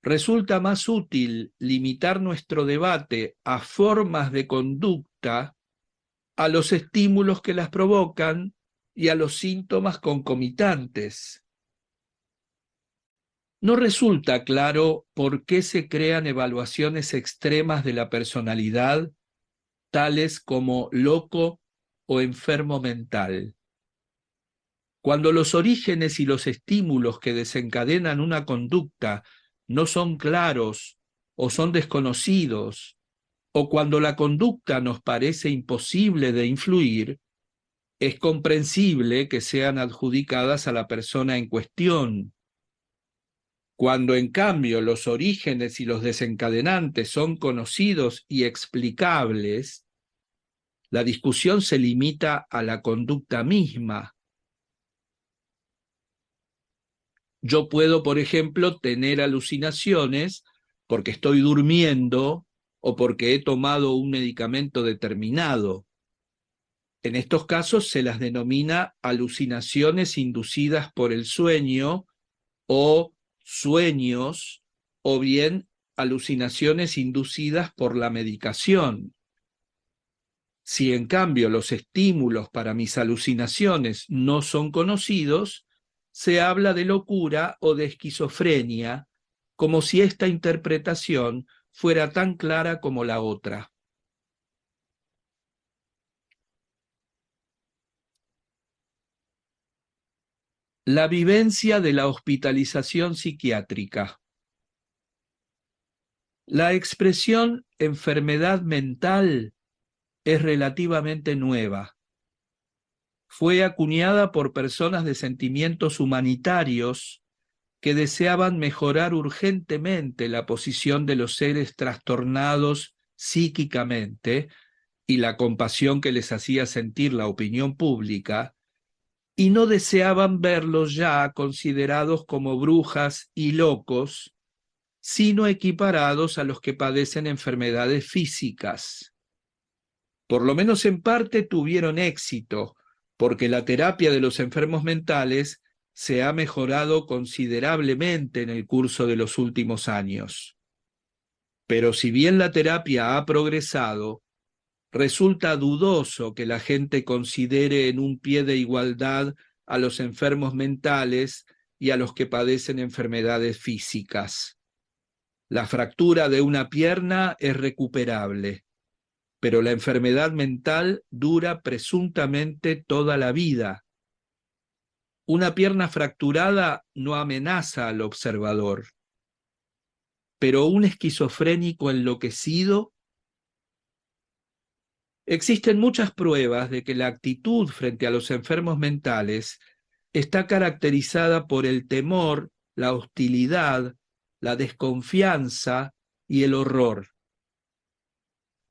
resulta más útil limitar nuestro debate a formas de conducta, a los estímulos que las provocan y a los síntomas concomitantes. No resulta claro por qué se crean evaluaciones extremas de la personalidad, tales como loco o enfermo mental. Cuando los orígenes y los estímulos que desencadenan una conducta no son claros o son desconocidos, o cuando la conducta nos parece imposible de influir, es comprensible que sean adjudicadas a la persona en cuestión. Cuando en cambio los orígenes y los desencadenantes son conocidos y explicables, la discusión se limita a la conducta misma. Yo puedo, por ejemplo, tener alucinaciones porque estoy durmiendo o porque he tomado un medicamento determinado. En estos casos se las denomina alucinaciones inducidas por el sueño o sueños, o bien alucinaciones inducidas por la medicación. Si en cambio los estímulos para mis alucinaciones no son conocidos, se habla de locura o de esquizofrenia, como si esta interpretación fuera tan clara como la otra. La vivencia de la hospitalización psiquiátrica. La expresión enfermedad mental es relativamente nueva. Fue acuñada por personas de sentimientos humanitarios que deseaban mejorar urgentemente la posición de los seres trastornados psíquicamente y la compasión que les hacía sentir la opinión pública, y no deseaban verlos ya considerados como brujas y locos, sino equiparados a los que padecen enfermedades físicas. Por lo menos en parte tuvieron éxito, porque la terapia de los enfermos mentales se ha mejorado considerablemente en el curso de los últimos años. Pero si bien la terapia ha progresado, resulta dudoso que la gente considere en un pie de igualdad a los enfermos mentales y a los que padecen enfermedades físicas. La fractura de una pierna es recuperable, pero la enfermedad mental dura presuntamente toda la vida. Una pierna fracturada no amenaza al observador, pero un esquizofrénico enloquecido. Existen muchas pruebas de que la actitud frente a los enfermos mentales está caracterizada por el temor, la hostilidad, la desconfianza y el horror.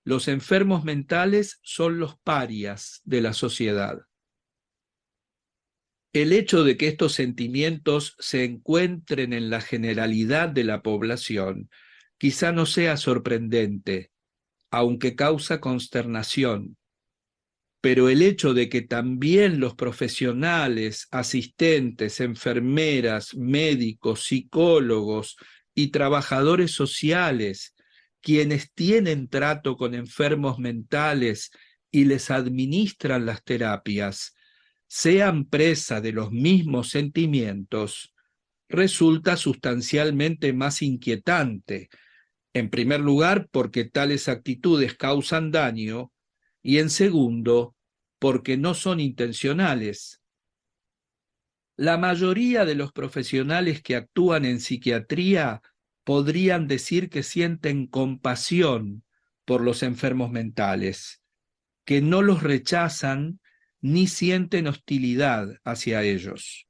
Los enfermos mentales son los parias de la sociedad. El hecho de que estos sentimientos se encuentren en la generalidad de la población quizá no sea sorprendente, aunque causa consternación. Pero el hecho de que también los profesionales, asistentes, enfermeras, médicos, psicólogos y trabajadores sociales, quienes tienen trato con enfermos mentales y les administran las terapias, sean presa de los mismos sentimientos, resulta sustancialmente más inquietante. En primer lugar, porque tales actitudes causan daño, y en segundo, porque no son intencionales. La mayoría de los profesionales que actúan en psiquiatría podrían decir que sienten compasión por los enfermos mentales, que no los rechazan ni sienten hostilidad hacia ellos.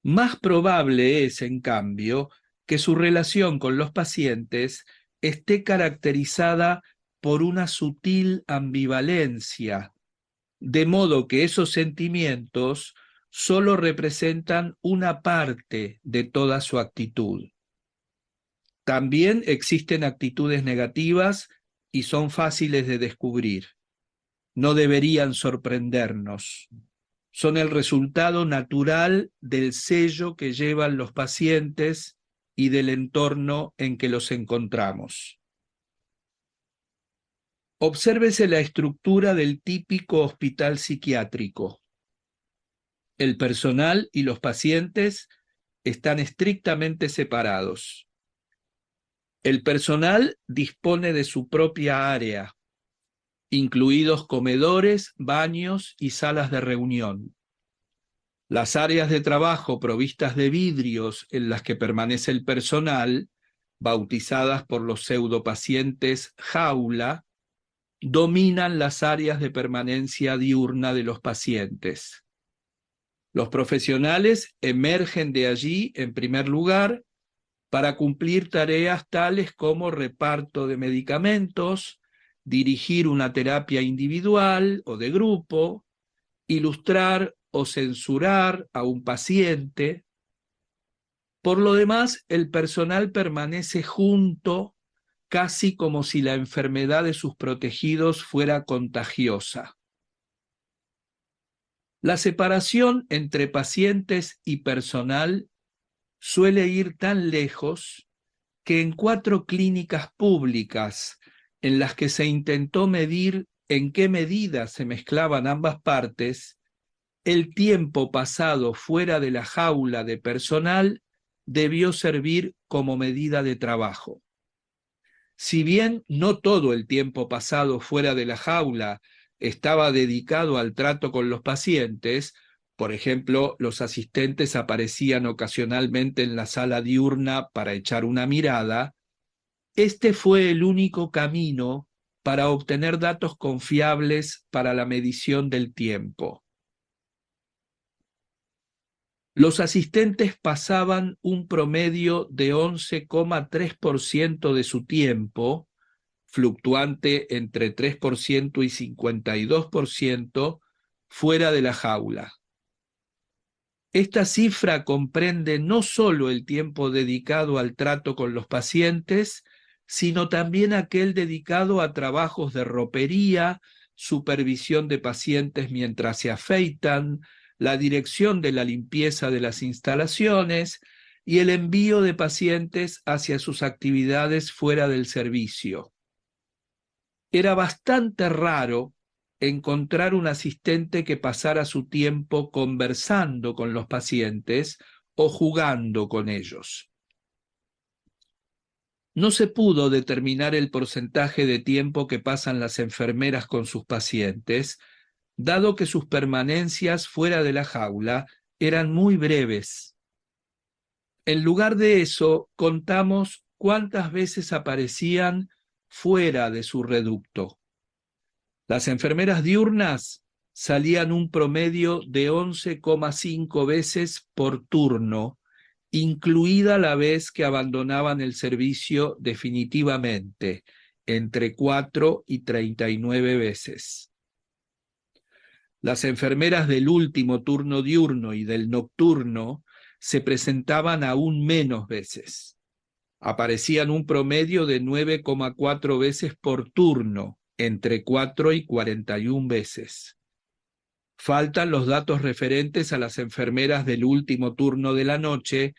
Más probable es, en cambio, que su relación con los pacientes esté caracterizada por una sutil ambivalencia, de modo que esos sentimientos solo representan una parte de toda su actitud. También existen actitudes negativas y son fáciles de descubrir. No deberían sorprendernos. Son el resultado natural del sello que llevan los pacientes y del entorno en que los encontramos. Obsérvese la estructura del típico hospital psiquiátrico. El personal y los pacientes están estrictamente separados. El personal dispone de su propia área, incluidos comedores, baños y salas de reunión. Las áreas de trabajo provistas de vidrios en las que permanece el personal, bautizadas por los pseudopacientes jaula, dominan las áreas de permanencia diurna de los pacientes. Los profesionales emergen de allí, en primer lugar, para cumplir tareas tales como reparto de medicamentos, dirigir una terapia individual o de grupo, ilustrar o censurar a un paciente. Por lo demás, el personal permanece junto, casi como si la enfermedad de sus protegidos fuera contagiosa. La separación entre pacientes y personal suele ir tan lejos que en 4 clínicas públicas en las que se intentó medir en qué medida se mezclaban ambas partes, el tiempo pasado fuera de la jaula de personal debió servir como medida de trabajo. Si bien no todo el tiempo pasado fuera de la jaula estaba dedicado al trato con los pacientes, por ejemplo, los asistentes aparecían ocasionalmente en la sala diurna para echar una mirada, Este fue el único camino para obtener datos confiables para la medición del tiempo. Los asistentes pasaban un promedio de 11,3% de su tiempo, fluctuante entre 3% y 52%, fuera de la jaula. Esta cifra comprende no solo el tiempo dedicado al trato con los pacientes, sino también aquel dedicado a trabajos de ropería, supervisión de pacientes mientras se afeitan, la dirección de la limpieza de las instalaciones y el envío de pacientes hacia sus actividades fuera del servicio. Era bastante raro encontrar un asistente que pasara su tiempo conversando con los pacientes o jugando con ellos. No se pudo determinar el porcentaje de tiempo que pasan las enfermeras con sus pacientes, dado que sus permanencias fuera de la jaula eran muy breves. En lugar de eso, contamos cuántas veces aparecían fuera de su reducto. Las enfermeras diurnas salían un promedio de 11,5 veces por turno, incluida la vez que abandonaban el servicio definitivamente, entre 4 y 39 veces. Las enfermeras del último turno diurno y del nocturno se presentaban aún menos veces. Aparecían un promedio de 9,4 veces por turno, entre 4 y 41 veces. Faltan los datos referentes a las enfermeras del último turno de la noche,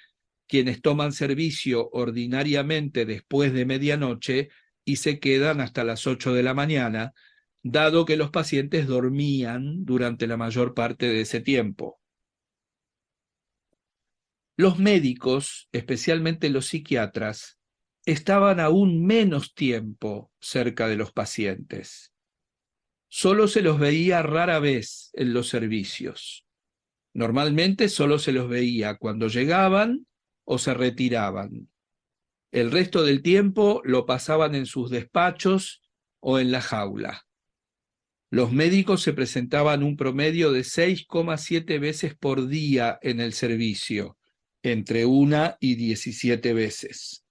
quienes toman servicio ordinariamente después de medianoche y se quedan hasta las 8 de la mañana, dado que los pacientes dormían durante la mayor parte de ese tiempo. Los médicos, especialmente los psiquiatras, estaban aún menos tiempo cerca de los pacientes. Solo se los veía rara vez en los servicios. Normalmente solo se los veía cuando llegaban o se retiraban. El resto del tiempo lo pasaban en sus despachos o en la jaula. Los médicos se presentaban un promedio de 6,7 veces por día en el servicio, entre 1 y 17 veces.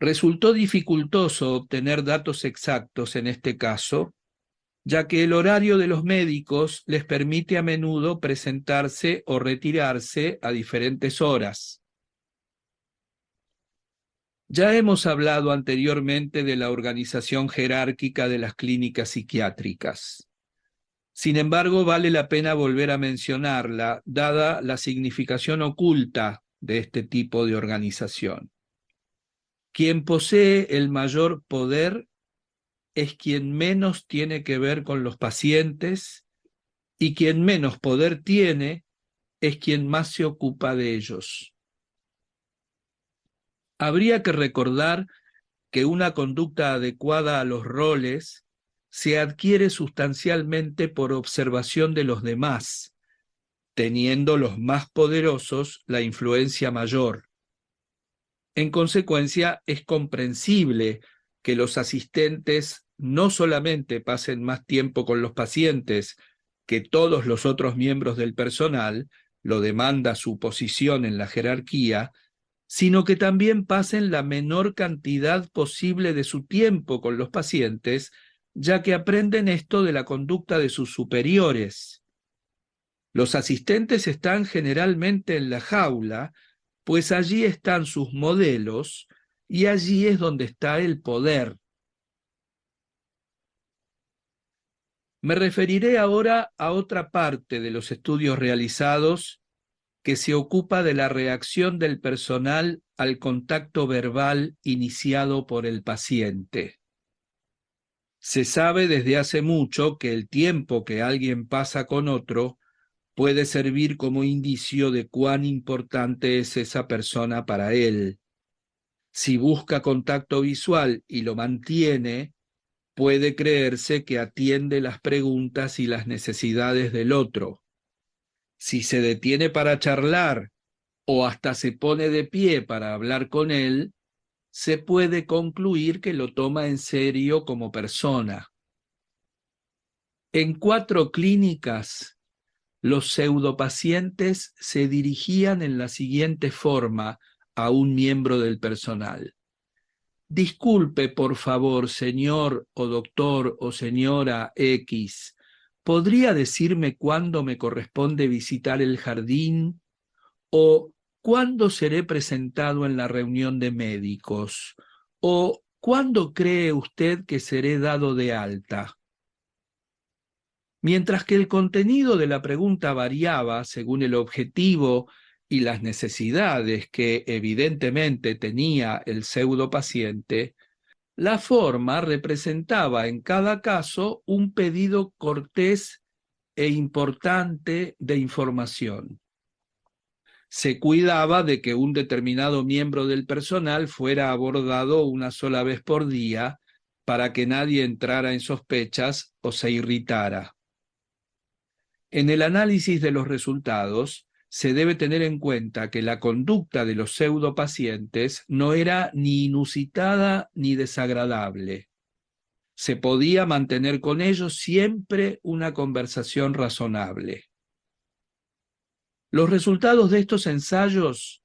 Resultó dificultoso obtener datos exactos en este caso, ya que el horario de los médicos les permite a menudo presentarse o retirarse a diferentes horas. Ya hemos hablado anteriormente de la organización jerárquica de las clínicas psiquiátricas. Sin embargo, vale la pena volver a mencionarla, dada la significación oculta de este tipo de organización. Quien posee el mayor poder es quien menos tiene que ver con los pacientes, y quien menos poder tiene es quien más se ocupa de ellos. Habría que recordar que una conducta adecuada a los roles se adquiere sustancialmente por observación de los demás, teniendo los más poderosos la influencia mayor. En consecuencia, es comprensible que los asistentes no solamente pasen más tiempo con los pacientes que todos los otros miembros del personal, lo demanda su posición en la jerarquía, sino que también pasen la menor cantidad posible de su tiempo con los pacientes, ya que aprenden esto de la conducta de sus superiores. Los asistentes están generalmente en la jaula, pues allí están sus modelos y allí es donde está el poder. Me referiré ahora a otra parte de los estudios realizados que se ocupa de la reacción del personal al contacto verbal iniciado por el paciente. Se sabe desde hace mucho que el tiempo que alguien pasa con otro puede servir como indicio de cuán importante es esa persona para él. Si busca contacto visual y lo mantiene, puede creerse que atiende las preguntas y las necesidades del otro. Si se detiene para charlar o hasta se pone de pie para hablar con él, se puede concluir que lo toma en serio como persona. En 4 clínicas, los pseudopacientes se dirigían en la siguiente forma a un miembro del personal. Disculpe, por favor, señor o doctor o señora X, ¿podría decirme cuándo me corresponde visitar el jardín? ¿O cuándo seré presentado en la reunión de médicos? ¿O cuándo cree usted que seré dado de alta? Mientras que el contenido de la pregunta variaba según el objetivo y las necesidades que evidentemente tenía el pseudopaciente, la forma representaba en cada caso un pedido cortés e importante de información. Se cuidaba de que un determinado miembro del personal fuera abordado una sola vez por día para que nadie entrara en sospechas o se irritara. En el análisis de los resultados, se debe tener en cuenta que la conducta de los pseudopacientes no era ni inusitada ni desagradable. Se podía mantener con ellos siempre una conversación razonable. Los resultados de estos ensayos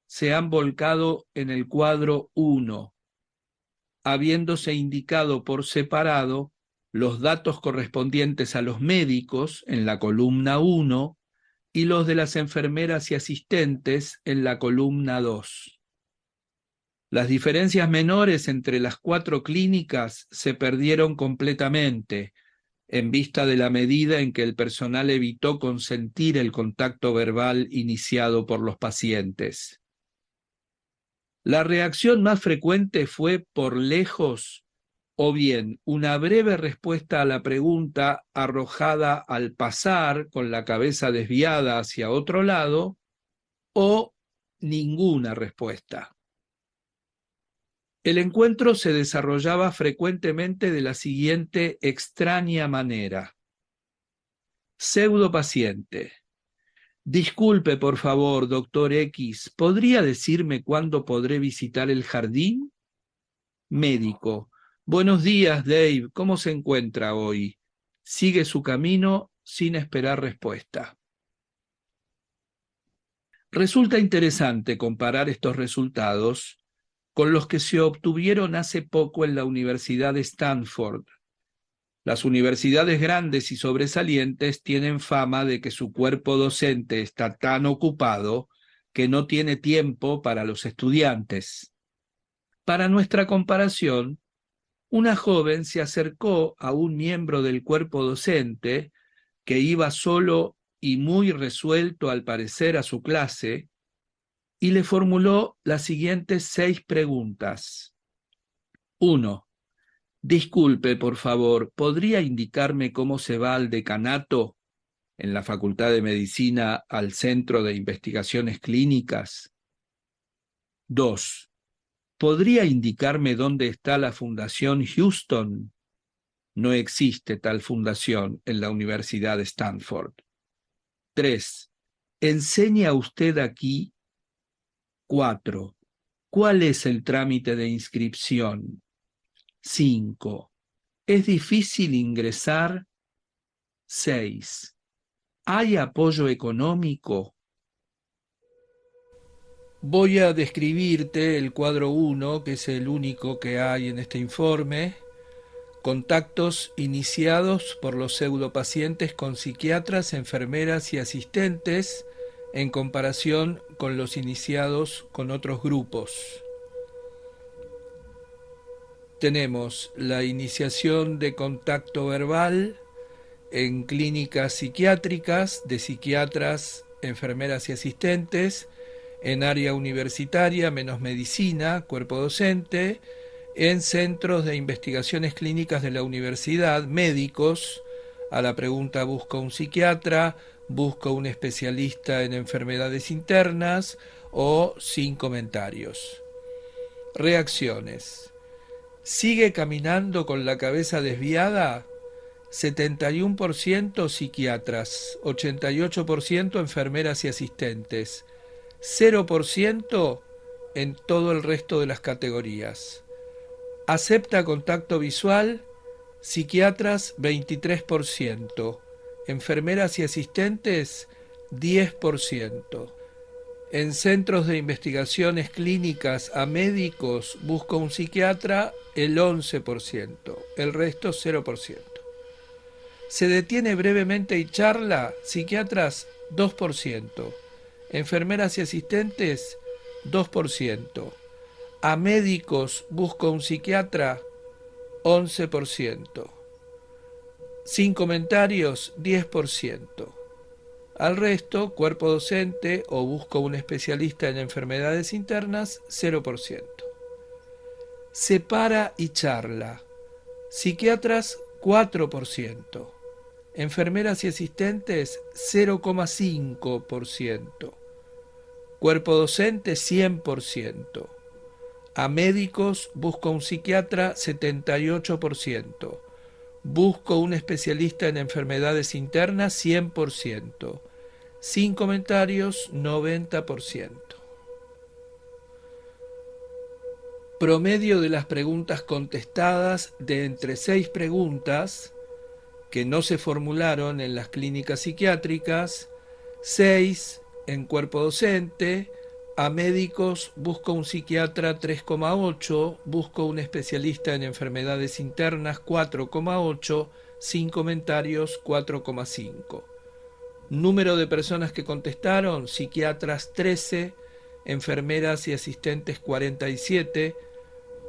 se han volcado en el cuadro 1, habiéndose indicado por separado los datos correspondientes a los médicos en la columna 1 y los de las enfermeras y asistentes en la columna 2. Las diferencias menores entre las 4 clínicas se perdieron completamente en vista de la medida en que el personal evitó consentir el contacto verbal iniciado por los pacientes. La reacción más frecuente fue por lejos o bien una breve respuesta a la pregunta arrojada al pasar con la cabeza desviada hacia otro lado, o ninguna respuesta. El encuentro se desarrollaba frecuentemente de la siguiente extraña manera. Pseudopaciente. Disculpe, por favor, doctor X, ¿podría decirme cuándo podré visitar el jardín? Médico. Buenos días, Dave. ¿Cómo se encuentra hoy? Sigue su camino sin esperar respuesta. Resulta interesante comparar estos resultados con los que se obtuvieron hace poco en la Universidad de Stanford. Las universidades grandes y sobresalientes tienen fama de que su cuerpo docente está tan ocupado que no tiene tiempo para los estudiantes. Para nuestra comparación, una joven se acercó a un miembro del cuerpo docente que iba solo y muy resuelto al parecer a su clase y le formuló las siguientes 6 preguntas. 1. Disculpe, por favor, ¿podría indicarme cómo se va al decanato en la Facultad de Medicina al Centro de Investigaciones Clínicas? 2. ¿Podría indicarme dónde está la Fundación Houston? No existe tal fundación en la Universidad de Stanford. 3. ¿Enseña usted aquí? 4. ¿Cuál es el trámite de inscripción? 5. ¿Es difícil ingresar? 6. ¿Hay apoyo económico? Voy a describirte el cuadro 1, que es el único que hay en este informe. Contactos iniciados por los pseudopacientes con psiquiatras, enfermeras y asistentes en comparación con los iniciados con otros grupos. Tenemos la iniciación de contacto verbal en clínicas psiquiátricas de psiquiatras, enfermeras y asistentes, en área universitaria menos medicina, cuerpo docente, en centros de investigaciones clínicas de la universidad, médicos, a la pregunta busca un psiquiatra, busca un especialista en enfermedades internas o sin comentarios. Reacciones. ¿Sigue caminando con la cabeza desviada? 71% psiquiatras, 88% enfermeras y asistentes, 0% en todo el resto de las categorías. Acepta contacto visual, psiquiatras 23%, enfermeras y asistentes 10%. En centros de investigaciones clínicas a médicos busca un psiquiatra el 11%, el resto 0%. Se detiene brevemente y charla, psiquiatras 2%, enfermeras y asistentes 2%, a médicos busca un psiquiatra 11%, sin comentarios 10%. Al resto, cuerpo docente o busco un especialista en enfermedades internas, 0%. Separa y charla. Psiquiatras, 4%. Enfermeras y asistentes, 0,5%. Cuerpo docente, 100%. A médicos, busco un psiquiatra, 78%. Busco un especialista en enfermedades internas, 100%. Sin comentarios, 90%. Promedio de las preguntas contestadas de entre 6 preguntas que no se formularon en las clínicas psiquiátricas, 6 en cuerpo docente, a médicos busco un psiquiatra 3,8, busco un especialista en enfermedades internas 4,8, sin comentarios 4,5. Número de personas que contestaron, psiquiatras 13, enfermeras y asistentes 47,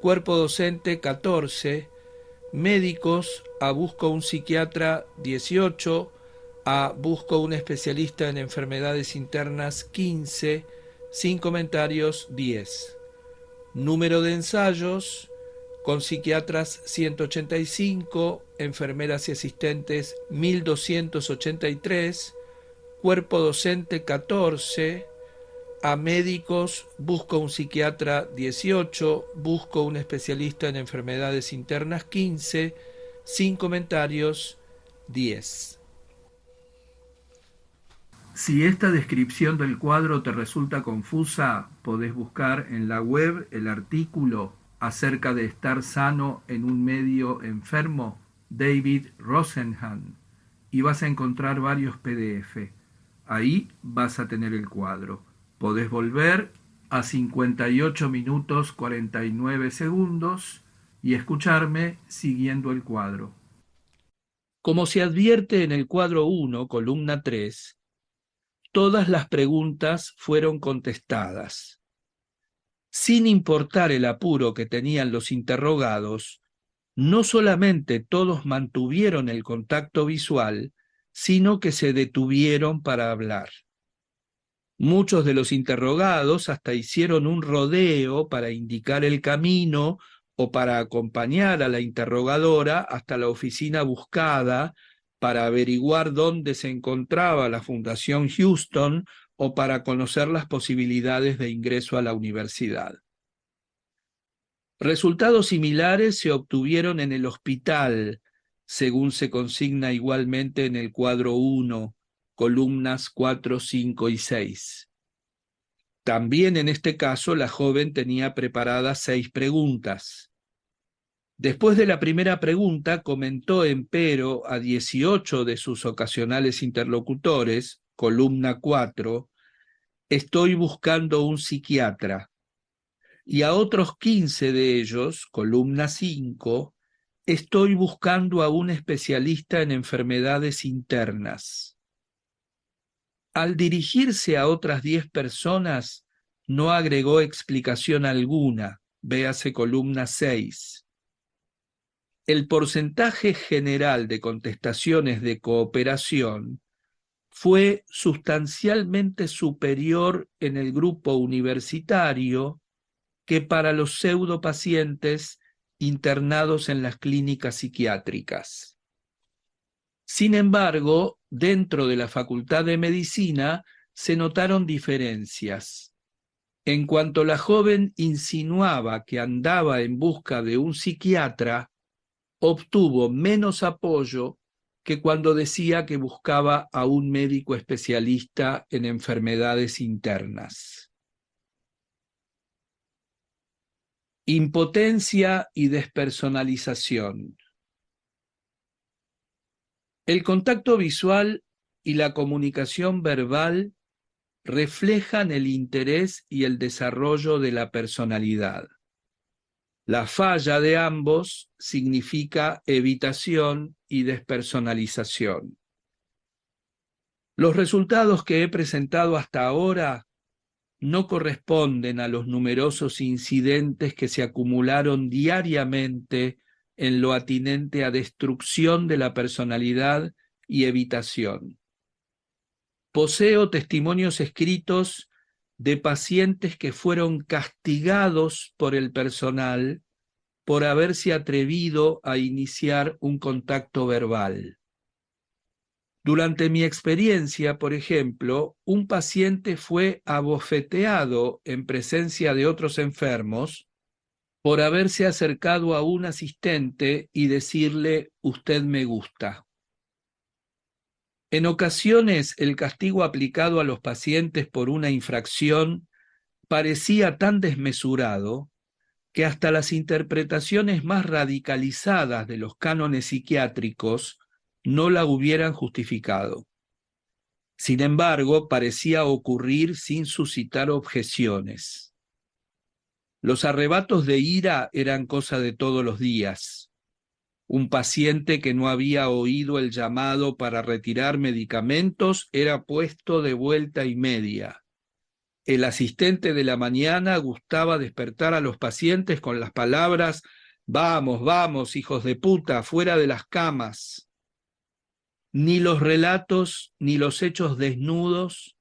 cuerpo docente 14, médicos a busco un psiquiatra 18, a busco un especialista en enfermedades internas 15, sin comentarios 10. Número de ensayos, con psiquiatras 185, enfermeras y asistentes 1283, cuerpo docente 14, a médicos busco un psiquiatra 18, busco un especialista en enfermedades internas 15, sin comentarios 10. Si esta descripción del cuadro te resulta confusa, podés buscar en la web el artículo acerca de estar sano en un medio enfermo, David Rosenhan, y vas a encontrar varios PDF. Ahí vas a tener el cuadro. Podés volver a 58 minutos 49 segundos y escucharme siguiendo el cuadro. Como se advierte en el cuadro 1, columna 3, todas las preguntas fueron contestadas. Sin importar el apuro que tenían los interrogados, no solamente todos mantuvieron el contacto visual, sino que se detuvieron para hablar. Muchos de los interrogados hasta hicieron un rodeo para indicar el camino o para acompañar a la interrogadora hasta la oficina buscada para averiguar dónde se encontraba la Fundación Houston o para conocer las posibilidades de ingreso a la universidad. Resultados similares se obtuvieron en el hospital, según se consigna igualmente en el cuadro 1, columnas 4, 5 y 6. También en este caso la joven tenía preparadas 6 preguntas. Después de la primera pregunta comentó empero a 18 de sus ocasionales interlocutores, columna 4, estoy buscando un psiquiatra, y a otros 15 de ellos, columna 5, estoy buscando a un especialista en enfermedades internas. Al dirigirse a otras 10 personas, no agregó explicación alguna, véase columna 6. El porcentaje general de contestaciones de cooperación fue sustancialmente superior en el grupo universitario que para los pseudopacientes internados en las clínicas psiquiátricas. Sin embargo, dentro de la Facultad de Medicina se notaron diferencias. En cuanto la joven insinuaba que andaba en busca de un psiquiatra, obtuvo menos apoyo que cuando decía que buscaba a un médico especialista en enfermedades internas. Impotencia y despersonalización. El contacto visual y la comunicación verbal reflejan el interés y el desarrollo de la personalidad. La falla de ambos significa evitación y despersonalización. Los resultados que he presentado hasta ahora no corresponden a los numerosos incidentes que se acumularon diariamente en lo atinente a destrucción de la personalidad y evitación. Poseo testimonios escritos de pacientes que fueron castigados por el personal por haberse atrevido a iniciar un contacto verbal. Durante mi experiencia, por ejemplo, un paciente fue abofeteado en presencia de otros enfermos por haberse acercado a un asistente y decirle: "Usted me gusta". En ocasiones, el castigo aplicado a los pacientes por una infracción parecía tan desmesurado que hasta las interpretaciones más radicalizadas de los cánones psiquiátricos no la hubieran justificado. Sin embargo, parecía ocurrir sin suscitar objeciones. Los arrebatos de ira eran cosa de todos los días. Un paciente que no había oído el llamado para retirar medicamentos era puesto de vuelta y media. El asistente de la mañana gustaba despertar a los pacientes con las palabras: "Vamos, vamos, hijos de puta, fuera de las camas". Ni los relatos ni los hechos desnudos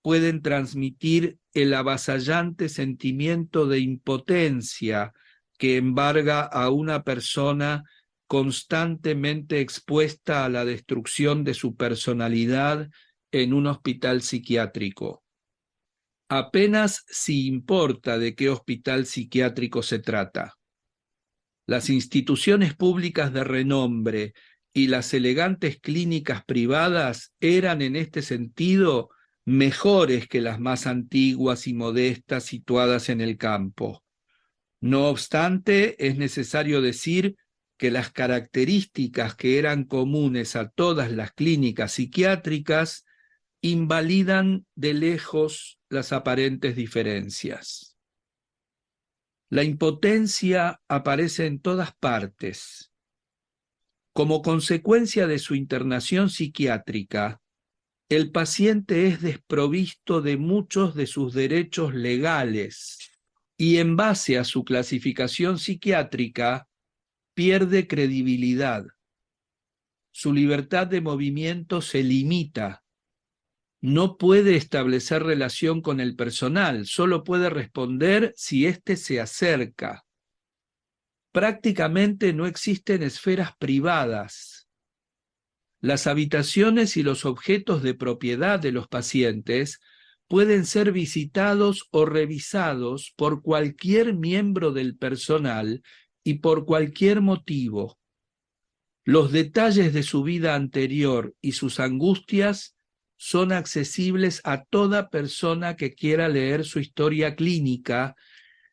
pueden transmitir el avasallante sentimiento de impotencia que embarga a una persona constantemente expuesta a la destrucción de su personalidad en un hospital psiquiátrico. Apenas si importa de qué hospital psiquiátrico se trata. Las instituciones públicas de renombre y las elegantes clínicas privadas eran en este sentido mejores que las más antiguas y modestas situadas en el campo. No obstante, es necesario decir que las características que eran comunes a todas las clínicas psiquiátricas invalidan de lejos las aparentes diferencias. La impotencia aparece en todas partes. Como consecuencia de su internación psiquiátrica, el paciente es desprovisto de muchos de sus derechos legales y, en base a su clasificación psiquiátrica, pierde credibilidad. Su libertad de movimiento se limita. No puede establecer relación con el personal, solo puede responder si éste se acerca. Prácticamente no existen esferas privadas. Las habitaciones y los objetos de propiedad de los pacientes pueden ser visitados o revisados por cualquier miembro del personal y por cualquier motivo. Los detalles de su vida anterior y sus angustias son accesibles a toda persona que quiera leer su historia clínica,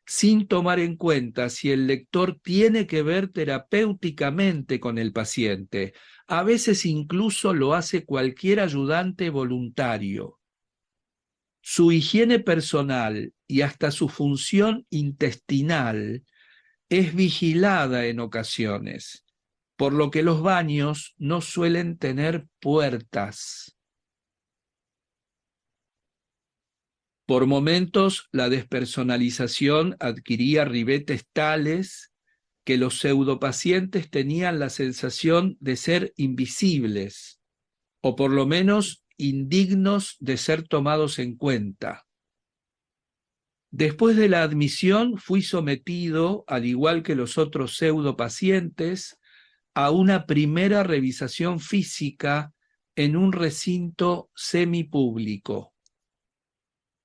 sin tomar en cuenta si el lector tiene que ver terapéuticamente con el paciente. A veces incluso lo hace cualquier ayudante voluntario. Su higiene personal y hasta su función intestinal es vigilada en ocasiones, por lo que los baños no suelen tener puertas. Por momentos, la despersonalización adquiría ribetes tales que los pseudopacientes tenían la sensación de ser invisibles, o por lo menos indignos de ser tomados en cuenta. Después de la admisión, fui sometido, al igual que los otros pseudopacientes, a una primera revisación física en un recinto semipúblico.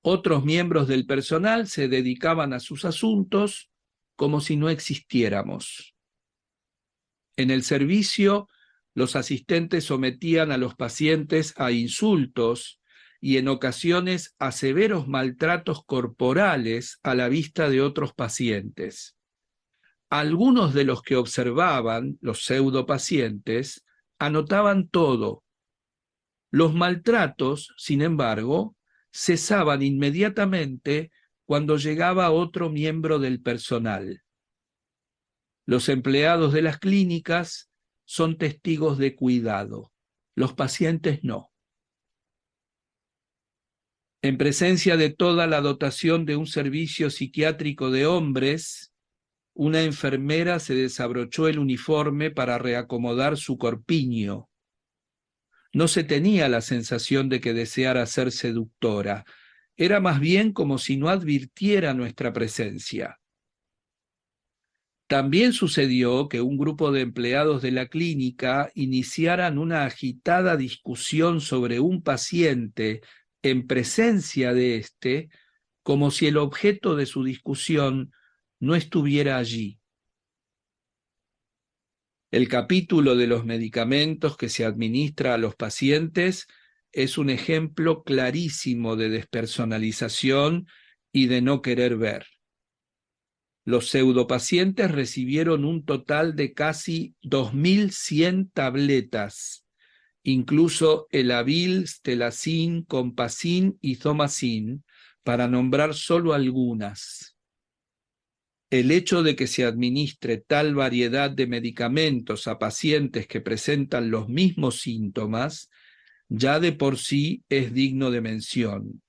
Otros miembros del personal se dedicaban a sus asuntos como si no existiéramos. En el servicio, los asistentes sometían a los pacientes a insultos y en ocasiones a severos maltratos corporales a la vista de otros pacientes. Algunos de los que observaban, los pseudopacientes, anotaban todo. Los maltratos, sin embargo, cesaban inmediatamente cuando llegaba otro miembro del personal. Los empleados de las clínicas son testigos de cuidado, los pacientes no. En presencia de toda la dotación de un servicio psiquiátrico de hombres, una enfermera se desabrochó el uniforme para reacomodar su corpiño. No se tenía la sensación de que deseara ser seductora. Era más bien como si no advirtiera nuestra presencia. También sucedió que un grupo de empleados de la clínica iniciaran una agitada discusión sobre un paciente en presencia de éste, como si el objeto de su discusión no estuviera allí. El capítulo de los medicamentos que se administra a los pacientes es un ejemplo clarísimo de despersonalización y de no querer ver. Los pseudopacientes recibieron un total de casi 2.100 tabletas, incluso Elavil, Stelacin, Compacin y Zomacin, para nombrar solo algunas. El hecho de que se administre tal variedad de medicamentos a pacientes que presentan los mismos síntomas ya de por sí es digno de mención.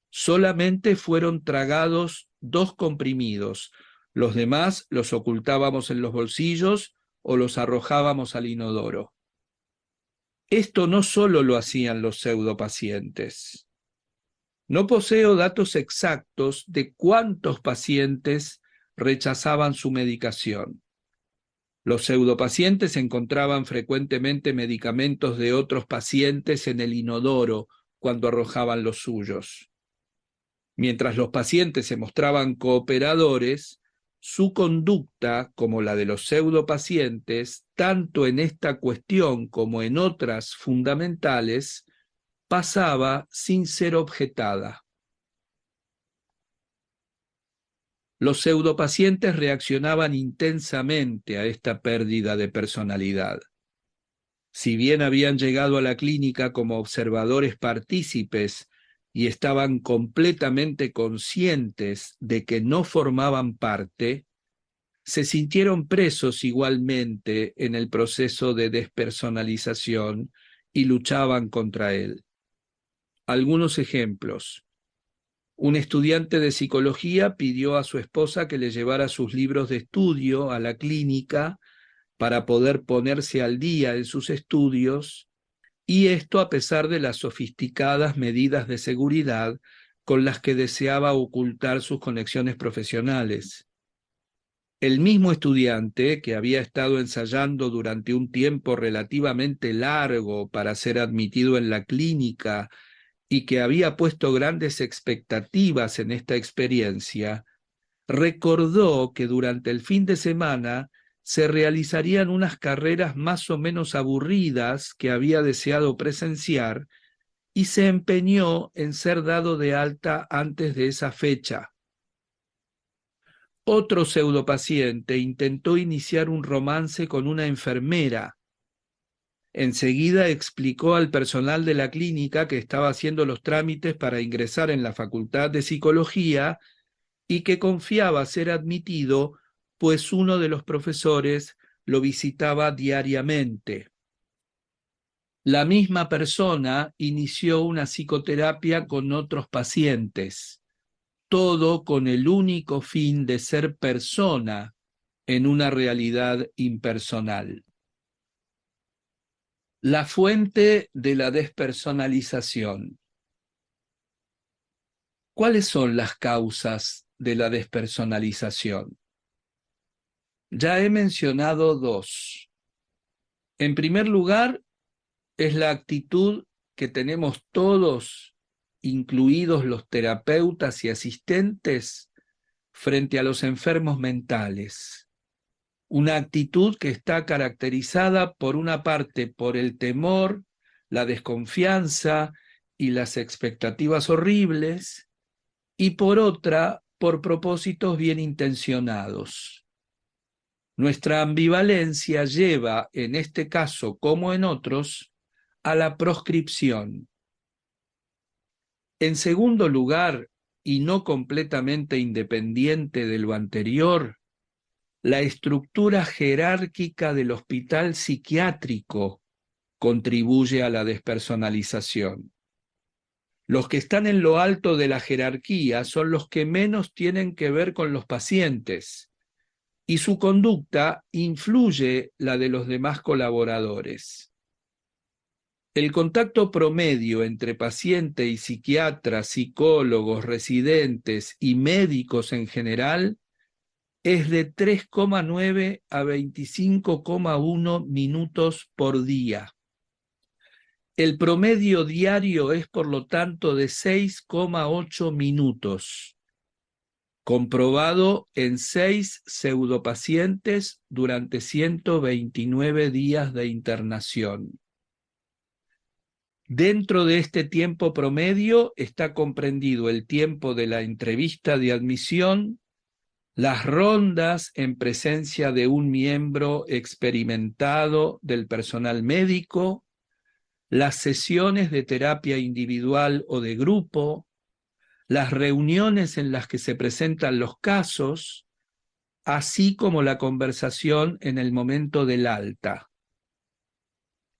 Solamente fueron tragados 2 comprimidos, los demás los ocultábamos en los bolsillos o los arrojábamos al inodoro. Esto no solo lo hacían los pseudopacientes. No poseo datos exactos de cuántos pacientes rechazaban su medicación. Los pseudopacientes encontraban frecuentemente medicamentos de otros pacientes en el inodoro cuando arrojaban los suyos. Mientras los pacientes se mostraban cooperadores, su conducta, como la de los pseudopacientes, tanto en esta cuestión como en otras fundamentales, pasaba sin ser objetada. Los pseudopacientes reaccionaban intensamente a esta pérdida de personalidad. Si bien habían llegado a la clínica como observadores partícipes y estaban completamente conscientes de que no formaban parte, se sintieron presos igualmente en el proceso de despersonalización y luchaban contra él. Algunos ejemplos. Un estudiante de psicología pidió a su esposa que le llevara sus libros de estudio a la clínica para poder ponerse al día en sus estudios, y esto a pesar de las sofisticadas medidas de seguridad con las que deseaba ocultar sus conexiones profesionales. El mismo estudiante, que había estado ensayando durante un tiempo relativamente largo para ser admitido en la clínica y que había puesto grandes expectativas en esta experiencia, recordó que durante el fin de semana se realizarían unas carreras más o menos aburridas que había deseado presenciar y se empeñó en ser dado de alta antes de esa fecha. Otro pseudopaciente intentó iniciar un romance con una enfermera. Enseguida explicó al personal de la clínica que estaba haciendo los trámites para ingresar en la Facultad de Psicología y que confiaba ser admitido, pues uno de los profesores lo visitaba diariamente. La misma persona inició una psicoterapia con otros pacientes, todo con el único fin de ser persona en una realidad impersonal. La fuente de la despersonalización. ¿Cuáles son las causas de la despersonalización? Ya he mencionado 2. En primer lugar, es la actitud que tenemos todos, incluidos los terapeutas y asistentes, frente a los enfermos mentales. Una actitud que está caracterizada por una parte por el temor, la desconfianza y las expectativas horribles, y por otra por propósitos bien intencionados. Nuestra ambivalencia lleva, en este caso como en otros, a la proscripción. En segundo lugar, y no completamente independiente de lo anterior, la estructura jerárquica del hospital psiquiátrico contribuye a la despersonalización. Los que están en lo alto de la jerarquía son los que menos tienen que ver con los pacientes, y su conducta influye la de los demás colaboradores. El contacto promedio entre paciente y psiquiatra, psicólogos, residentes y médicos en general es de 3,9 a 25,1 minutos por día. El promedio diario es, por lo tanto, de 6,8 minutos, comprobado en 6 pseudopacientes durante 129 días de internación. Dentro de este tiempo promedio está comprendido el tiempo de la entrevista de admisión, las rondas en presencia de un miembro experimentado del personal médico, las sesiones de terapia individual o de grupo, las reuniones en las que se presentan los casos, así como la conversación en el momento del alta.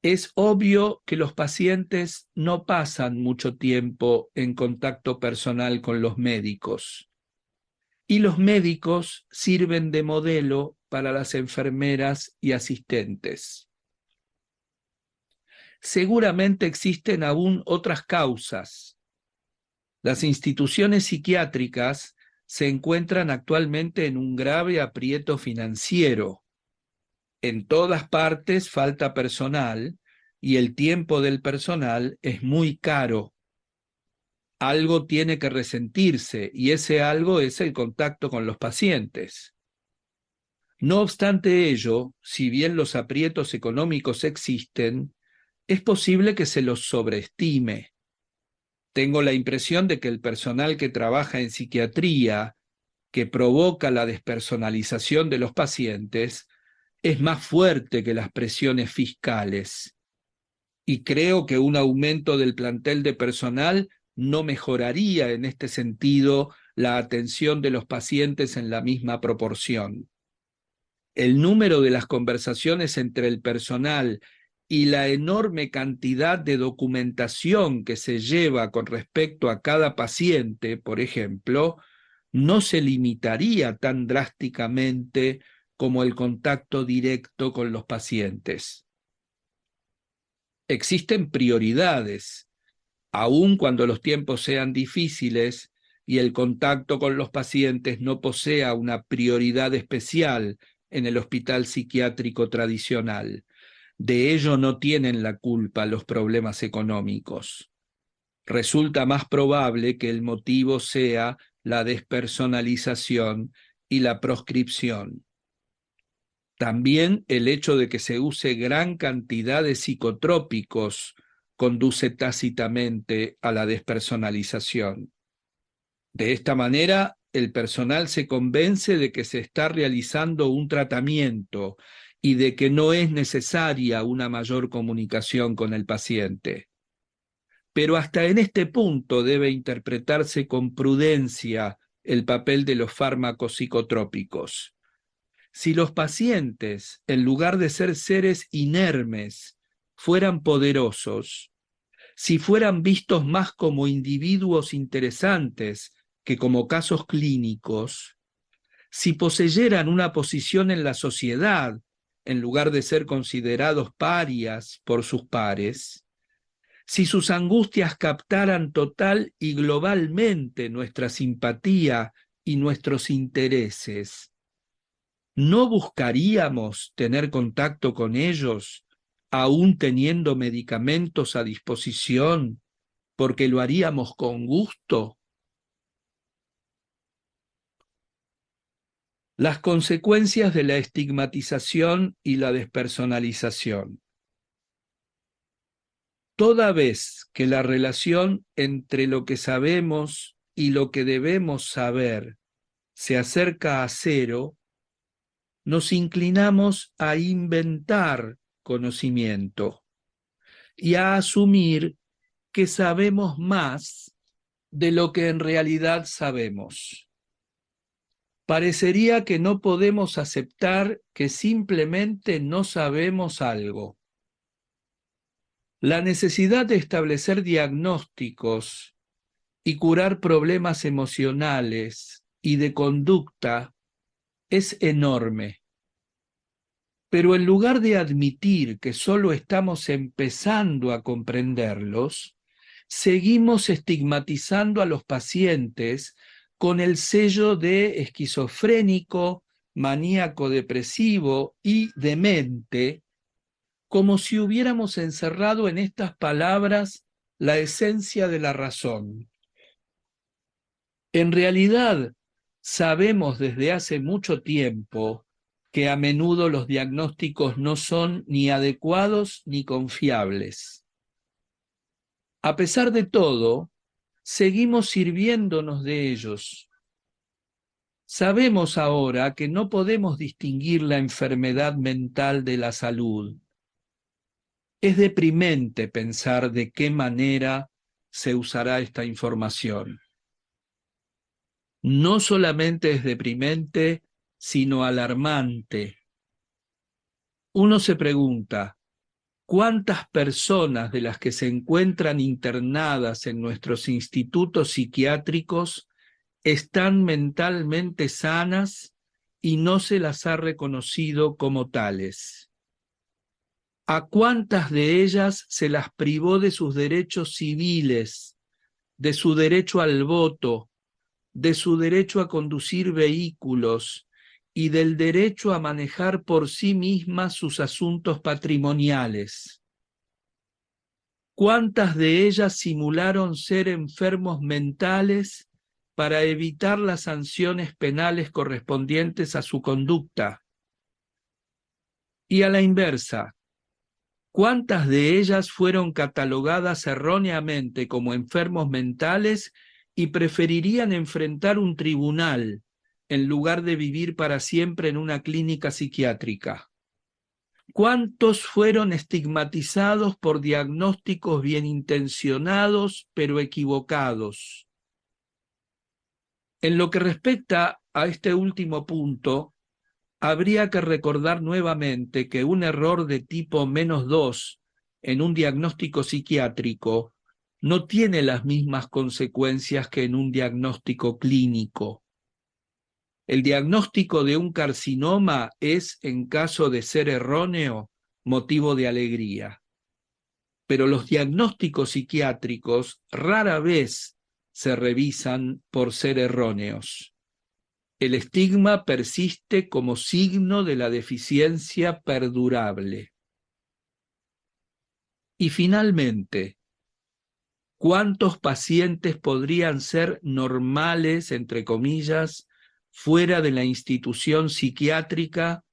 Es obvio que los pacientes no pasan mucho tiempo en contacto personal con los médicos, y los médicos sirven de modelo para las enfermeras y asistentes. Seguramente existen aún otras causas. Las instituciones psiquiátricas se encuentran actualmente en un grave aprieto financiero. En todas partes falta personal y el tiempo del personal es muy caro. Algo tiene que resentirse y ese algo es el contacto con los pacientes. No obstante ello, si bien los aprietos económicos existen, es posible que se los sobreestime. Tengo la impresión de que el personal que trabaja en psiquiatría, que provoca la despersonalización de los pacientes, es más fuerte que las presiones fiscales. Y creo que un aumento del plantel de personal no mejoraría en este sentido la atención de los pacientes en la misma proporción. El número de las conversaciones entre el personal y la enorme cantidad de documentación que se lleva con respecto a cada paciente, por ejemplo, no se limitaría tan drásticamente como el contacto directo con los pacientes. Existen prioridades, aun cuando los tiempos sean difíciles y el contacto con los pacientes no posea una prioridad especial en el hospital psiquiátrico tradicional. De ello no tienen la culpa los problemas económicos. Resulta más probable que el motivo sea la despersonalización y la proscripción. También el hecho de que se use gran cantidad de psicotrópicos conduce tácitamente a la despersonalización. De esta manera, el personal se convence de que se está realizando un tratamiento y de que no es necesaria una mayor comunicación con el paciente. Pero hasta en este punto debe interpretarse con prudencia el papel de los fármacos psicotrópicos. Si los pacientes, en lugar de ser seres inermes, fueran poderosos, si fueran vistos más como individuos interesantes que como casos clínicos, si poseyeran una posición en la sociedad, en lugar de ser considerados parias por sus pares, si sus angustias captaran total y globalmente nuestra simpatía y nuestros intereses, ¿no buscaríamos tener contacto con ellos, aún teniendo medicamentos a disposición, porque lo haríamos con gusto? Las consecuencias de la estigmatización y la despersonalización. Toda vez que la relación entre lo que sabemos y lo que debemos saber se acerca a cero, nos inclinamos a inventar conocimiento y a asumir que sabemos más de lo que en realidad sabemos. Parecería que no podemos aceptar que simplemente no sabemos algo. La necesidad de establecer diagnósticos y curar problemas emocionales y de conducta es enorme. Pero en lugar de admitir que solo estamos empezando a comprenderlos, seguimos estigmatizando a los pacientes con el sello de esquizofrénico, maníaco depresivo y demente, como si hubiéramos encerrado en estas palabras la esencia de la razón. En realidad, sabemos desde hace mucho tiempo que a menudo los diagnósticos no son ni adecuados ni confiables. A pesar de todo, seguimos sirviéndonos de ellos. Sabemos ahora que no podemos distinguir la enfermedad mental de la salud. Es deprimente pensar de qué manera se usará esta información. No solamente es deprimente, sino alarmante. Uno se pregunta, ¿cuántas personas de las que se encuentran internadas en nuestros institutos psiquiátricos están mentalmente sanas y no se las ha reconocido como tales? ¿A cuántas de ellas se las privó de sus derechos civiles, de su derecho al voto, de su derecho a conducir vehículos y del derecho a manejar por sí mismas sus asuntos patrimoniales? ¿Cuántas de ellas simularon ser enfermos mentales para evitar las sanciones penales correspondientes a su conducta? Y a la inversa, ¿cuántas de ellas fueron catalogadas erróneamente como enfermos mentales y preferirían enfrentar un tribunal en lugar de vivir para siempre en una clínica psiquiátrica? ¿Cuántos fueron estigmatizados por diagnósticos bien intencionados pero equivocados? En lo que respecta a este último punto, habría que recordar nuevamente que un error de tipo -2 en un diagnóstico psiquiátrico no tiene las mismas consecuencias que en un diagnóstico clínico. El diagnóstico de un carcinoma es, en caso de ser erróneo, motivo de alegría. Pero los diagnósticos psiquiátricos rara vez se revisan por ser erróneos. El estigma persiste como signo de la deficiencia perdurable. Y finalmente, ¿cuántos pacientes podrían ser normales, entre comillas, fuera de la institución psiquiátrica,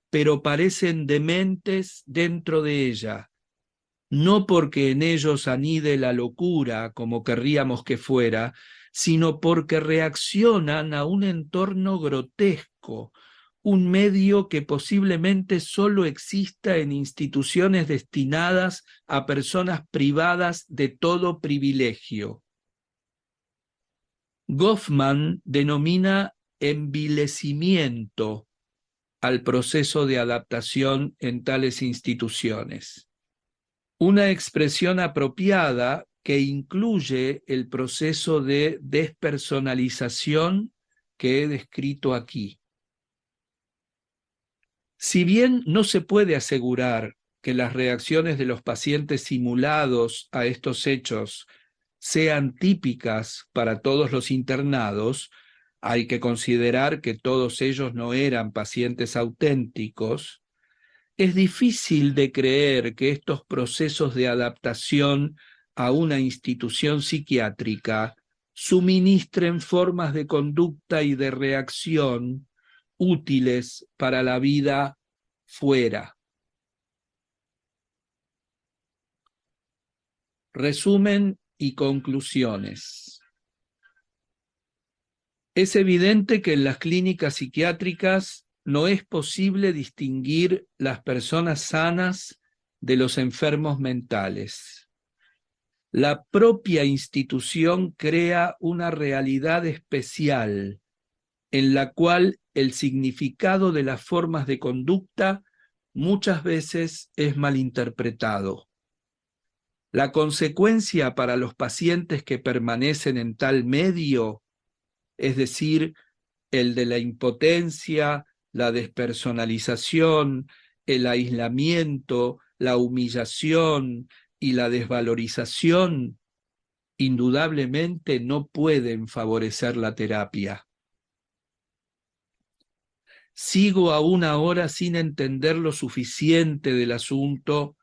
pero parecen dementes dentro de ella? No porque en ellos anide la locura, como querríamos que fuera, sino porque reaccionan a un entorno grotesco, un medio que posiblemente solo exista en instituciones destinadas a personas privadas de todo privilegio. Goffman denomina envilecimiento al proceso de adaptación en tales instituciones. Una expresión apropiada que incluye el proceso de despersonalización que he descrito aquí. Si bien no se puede asegurar que las reacciones de los pacientes simulados a estos hechos sean típicas para todos los internados, hay que considerar que todos ellos no eran pacientes auténticos. Es difícil de creer que estos procesos de adaptación a una institución psiquiátrica suministren formas de conducta y de reacción útiles para la vida fuera. Resumen y conclusiones. Es evidente que en las clínicas psiquiátricas no es posible distinguir las personas sanas de los enfermos mentales. La propia institución crea una realidad especial en la cual el significado de las formas de conducta muchas veces es malinterpretado. La consecuencia para los pacientes que permanecen en tal medio, es decir, el de la impotencia, la despersonalización, el aislamiento, la humillación y la desvalorización, indudablemente no pueden favorecer la terapia. Sigo aún ahora sin entender lo suficiente del asunto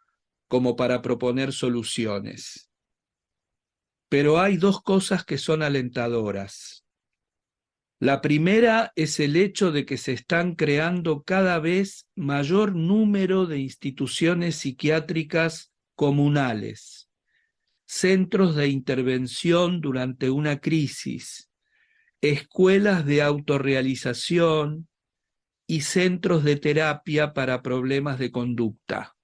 como para proponer soluciones. Pero hay dos cosas que son alentadoras. La primera es el hecho de que se están creando cada vez mayor número de instituciones psiquiátricas comunales, centros de intervención durante una crisis, escuelas de autorrealización y centros de terapia para problemas de conducta.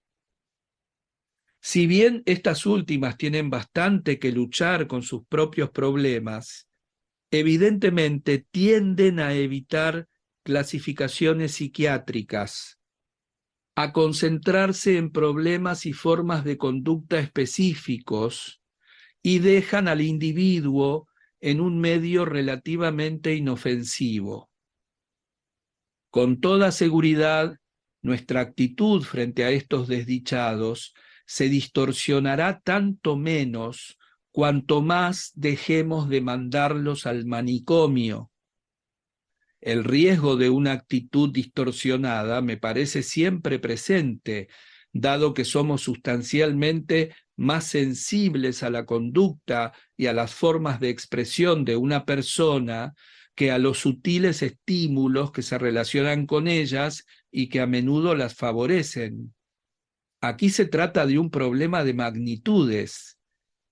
Si bien estas últimas tienen bastante que luchar con sus propios problemas, evidentemente tienden a evitar clasificaciones psiquiátricas, a concentrarse en problemas y formas de conducta específicos y dejan al individuo en un medio relativamente inofensivo. Con toda seguridad, nuestra actitud frente a estos desdichados se distorsionará tanto menos cuanto más dejemos de mandarlos al manicomio. El riesgo de una actitud distorsionada me parece siempre presente, dado que somos sustancialmente más sensibles a la conducta y a las formas de expresión de una persona que a los sutiles estímulos que se relacionan con ellas y que a menudo las favorecen. Aquí se trata de un problema de magnitudes,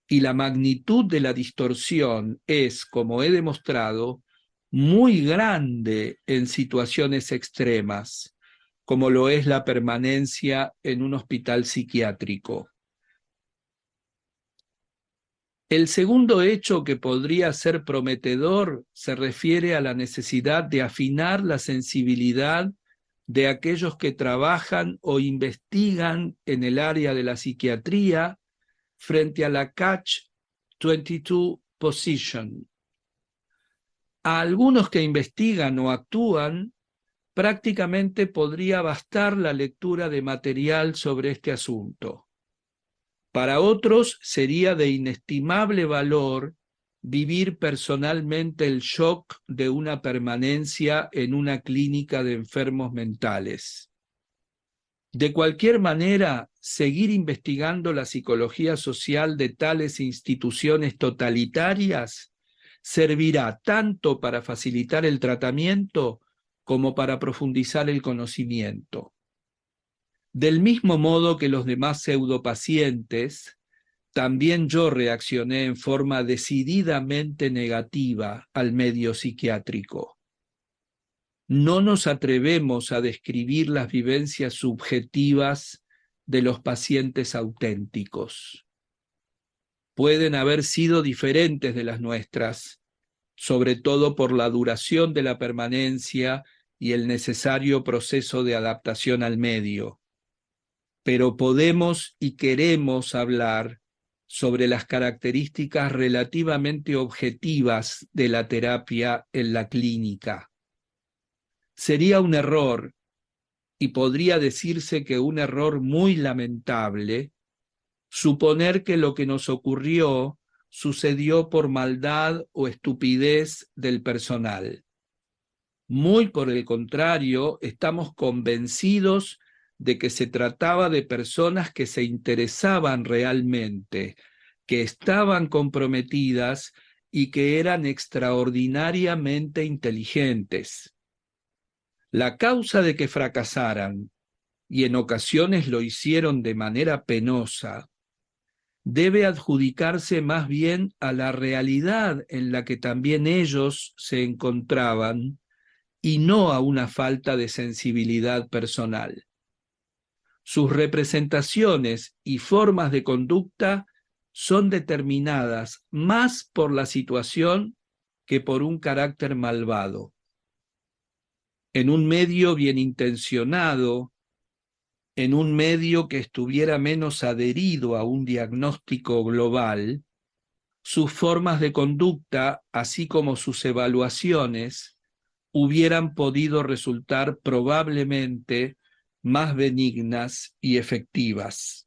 y la magnitud de la distorsión es, como he demostrado, muy grande en situaciones extremas, como lo es la permanencia en un hospital psiquiátrico. El segundo hecho que podría ser prometedor se refiere a la necesidad de afinar la sensibilidad de aquellos que trabajan o investigan en el área de la psiquiatría frente a la Catch-22 position. A algunos que investigan o actúan, prácticamente podría bastar la lectura de material sobre este asunto. Para otros sería de inestimable valor vivir personalmente el shock de una permanencia en una clínica de enfermos mentales. De cualquier manera, seguir investigando la psicología social de tales instituciones totalitarias servirá tanto para facilitar el tratamiento como para profundizar el conocimiento. Del mismo modo que los demás pseudopacientes, también yo reaccioné en forma decididamente negativa al medio psiquiátrico. No nos atrevemos a describir las vivencias subjetivas de los pacientes auténticos. Pueden haber sido diferentes de las nuestras, sobre todo por la duración de la permanencia y el necesario proceso de adaptación al medio. Pero podemos y queremos hablar sobre las características relativamente objetivas de la terapia en la clínica. Sería un error, y podría decirse que un error muy lamentable, suponer que lo que nos ocurrió sucedió por maldad o estupidez del personal. Muy por el contrario, estamos convencidos de que se trataba de personas que se interesaban realmente, que estaban comprometidas y que eran extraordinariamente inteligentes. La causa de que fracasaran, y en ocasiones lo hicieron de manera penosa, debe adjudicarse más bien a la realidad en la que también ellos se encontraban y no a una falta de sensibilidad personal. Sus representaciones y formas de conducta son determinadas más por la situación que por un carácter malvado. En un medio bien intencionado, en un medio que estuviera menos adherido a un diagnóstico global, sus formas de conducta, así como sus evaluaciones, hubieran podido resultar probablemente más benignas y efectivas.